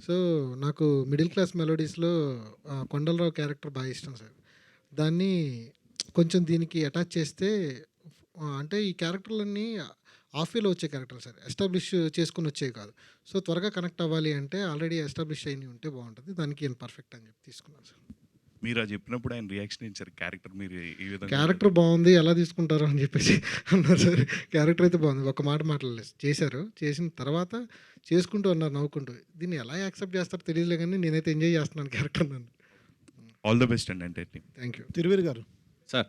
సో నాకు మిడిల్ క్లాస్ మెలోడీస్లో కొండలరావు క్యారెక్టర్ బాగా ఇష్టం సార్. దాన్ని కొంచెం దీనికి అటాచ్ చేస్తే అంటే ఈ క్యారెక్టర్లన్నీ ఆఫీలో వచ్చే క్యారెక్టర్ సార్, ఎస్టాబ్లిష్ చేసుకుని వచ్చేవి కాదు. సో త్వరగా కనెక్ట్ అవ్వాలి అంటే ఆల్రెడీ ఎస్టాబ్లిష్ అయినవి ఉంటే బాగుంటుంది, దానికి ఈయన పర్ఫెక్ట్ అని చెప్పి తీసుకున్నాను సార్. మీరు అది చెప్పినప్పుడు ఆయన రియాక్షన్ ఏంటి సార్? క్యారెక్టర్ మీరు ఈ విధంగా క్యారెక్టర్ బాగుంది, ఎలా తీసుకుంటారో అని చెప్పేసి అన్నారు సార్. క్యారెక్టర్ అయితే బాగుంది, ఒక మాట మాట్లాడలేదు. చేశారు, చేసిన తర్వాత చేసుకుంటూ అన్నారు నవ్వుకుంటూ. దీన్ని ఎలా యాక్సెప్ట్ చేస్తారో తెలియలే, కానీ నేనైతే ఎంజాయ్ చేస్తున్నాను క్యారెక్టర్. నన్ను ఆల్ ద బెస్ట్ అండి అంటే. Thank you. తిరువీర్ గారు, sir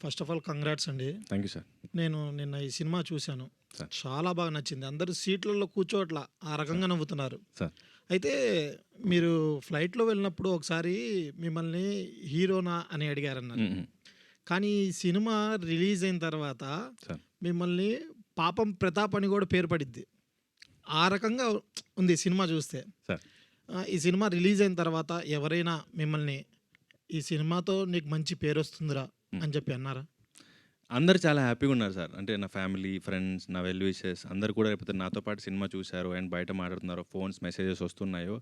first of all congrats అండి. Thank you sir. నేను నిన్న ఈ సినిమా చూశాను, సార్ చాలా బాగా నచ్చింది. అందరూ సీట్లలో కూర్చోట్లా, ఆ రకంగా నవ్వుతున్నారు. సార్ అయితే మీరు ఫ్లైట్లో వెళ్ళినప్పుడు ఒకసారి మిమ్మల్ని హీరోనా అని అడిగారన్నారు, కానీ ఈ సినిమా రిలీజ్ అయిన తర్వాత మిమ్మల్ని పాపం ప్రతాప్ అని కూడా పేరు పడిద్ది. ఆ రకంగా ఉంది సినిమా చూస్తే. ఈ సినిమా రిలీజ్ అయిన తర్వాత ఎవరైనా మిమ్మల్ని ఈ సినిమాతో నీకు మంచి పేరు వస్తుందిరా అని చెప్పి అన్నారా? అందరు చాలా హ్యాపీగా ఉన్నారు సార్. అంటే నా ఫ్యామిలీ, ఫ్రెండ్స్, నా వెల్ విషెస్ అందరు కూడా లేకపోతే నాతో పాటు సినిమా చూశారు అండ్ బయట మాట్లాడుతున్నారు, ఫోన్స్, మెసేజెస్ వస్తున్నాయో,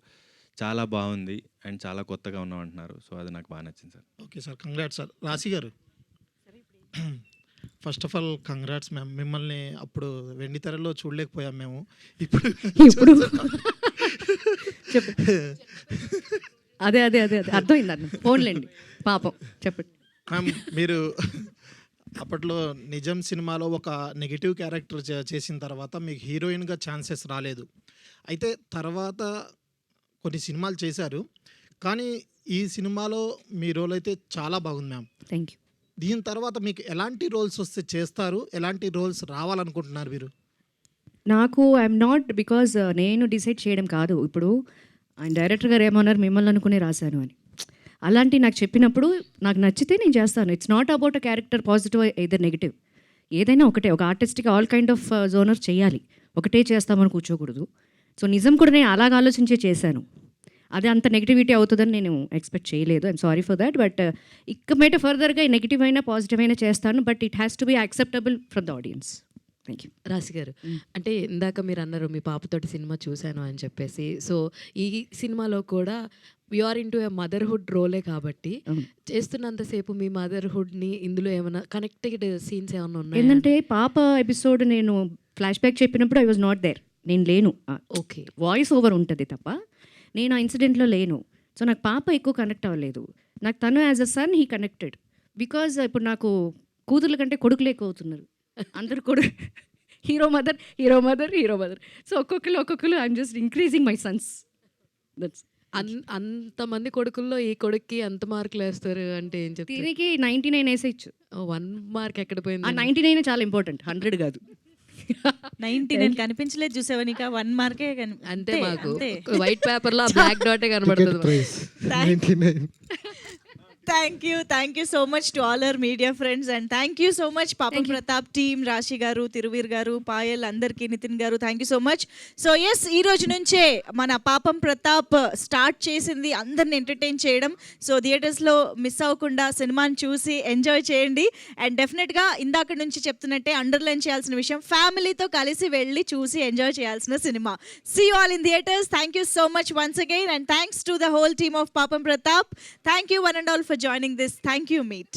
చాలా బాగుంది అండ్ చాలా కొత్తగా ఉన్నాం అంటున్నారు. సో అది నాకు బాగా నచ్చింది sir. Okay sir, congrats sir. రాశి గారు, first of all congrats ma'am. మిమ్మల్ని అప్పుడు వెండి తెరలో చూడలేకపోయాం మేము, ఇప్పుడు అదే అదే అదే అదే అర్థమైంది అన్న. ఫోన్లేండి పాపం, చెప్పండి మ్యామ్. మీరు అప్పట్లో నిజం సినిమాలో ఒక నెగిటివ్ క్యారెక్టర్ చేసిన తర్వాత మీకు హీరోయిన్గా ఛాన్సెస్ రాలేదు. అయితే తర్వాత కొన్ని సినిమాలు చేశారు, కానీ ఈ సినిమాలో మీ రోల్ అయితే చాలా బాగుంది మ్యామ్. Thank you. దీని తర్వాత మీకు ఎలాంటి రోల్స్ వస్తే చేస్తారు, ఎలాంటి రోల్స్ రావాలనుకుంటున్నారు మీరు? నాకు ఐఎమ్ నాట్ బికాజ్ నేను డిసైడ్ చేయడం కాదు. ఇప్పుడు ఆయన డైరెక్టర్ గారు ఏమన్నారు, మిమ్మల్ని అనుకునే రాశాను అని. అలాంటి నాకు చెప్పినప్పుడు నాకు నచ్చితే నేను చేస్తాను. It's not about a character positive either negative. ఏదైనా ఒకటే, ఒక ఆర్టిస్ట్కి ఆల్ కైండ్ ఆఫ్ జోనర్ చేయాలి, ఒకటే చేస్తామని కూర్చోకూడదు. సో నిజం కూడా నేను అలాగ ఆలోచించే చేశాను. అది అంత నెగిటివిటీ అవుతుందని నేను ఎక్స్పెక్ట్ చేయలేదు. I'm sorry for that. But ఇక మీద ఫర్దర్గా నెగిటివ్ అయినా పాజిటివ్ అయినా చేస్తాను, but it has to be acceptable from the audience. Thank you. రాశి గారు, అంటే ఇందాక మీరు అన్నారు మీ పాపతోటి సినిమా చూశాను అని చెప్పేసి. సో ఈ సినిమాలో కూడా you are into a motherhood role కాబట్టి చేస్తున్నంతసేపు మీ మదర్హుడ్ని ఇందులో ఏమైనా కనెక్టెడ్ సీన్స్ ఏమైనా ఉన్నాయి? ఏంటంటే పాప ఎపిసోడ్ నేను ఫ్లాష్ బ్యాక్ చెప్పినప్పుడు ఐ వాజ్ నాట్ దేర్, నేను లేను. ఓకే, వాయిస్ ఓవర్ ఉంటుంది తప్ప నేను ఆ ఇన్సిడెంట్లో లేను. సో నాకు పాప ఎక్కువ కనెక్ట్ అవ్వలేదు. నాకు తను as a son he connected. Because ఇప్పుడు నాకు కూతుర్ల కంటే కొడుకులు ఎక్కువ అవుతున్నారు. అందరు కొడుకు hero mother, hero mother, hero mother. So ఒక్కొక్కరు I'm just increasing my sons. That's అంతమంది కొడుకుల్లో ఈ కొడుక్కి అంత మార్కులు వేస్తారు అంటే ఏం చెప్తారు? దీనికి 99 వేసేయచ్చు. 1 మార్క్ ఎక్కడ పోయింది? ఆ 99 చాలా ఇంపార్టెంట్, 100 కాదు. 99 కనిపించలేదు చూసావా, నీకు 1 మార్కే అంతే. మాకు వైట్ పేపర్లో బ్లాక్ డాటే కనబడుతుంది. Thank you so much to all our media friends and thank you so much పాపం ప్రతాప్ టీమ్, రాశి గారు, తిరువీర్ గారు, పాయల్, అందరికీ, నితిన్ గారు, thank you so much. So yes, ఈ రోజు నుంచే మన పాపం ప్రతాప్ స్టార్ట్ చేసింది అందరిని ఎంటర్టైన్ చేయడం. సో థియేటర్స్లో మిస్ అవ్వకుండా సినిమాని చూసి ఎంజాయ్ చేయండి. అండ్ డెఫినెట్గా ఇందాక నుంచి చెప్తున్నట్టే అండర్లైన్ చేయాల్సిన విషయం, ఫ్యామిలీతో కలిసి వెళ్ళి చూసి ఎంజాయ్ చేయాల్సిన సినిమా. See you all in theatres. Thank you so much once again and thanks to the whole team of Papam Pratap. Thank you one and all for joining this. Thank you, Meet.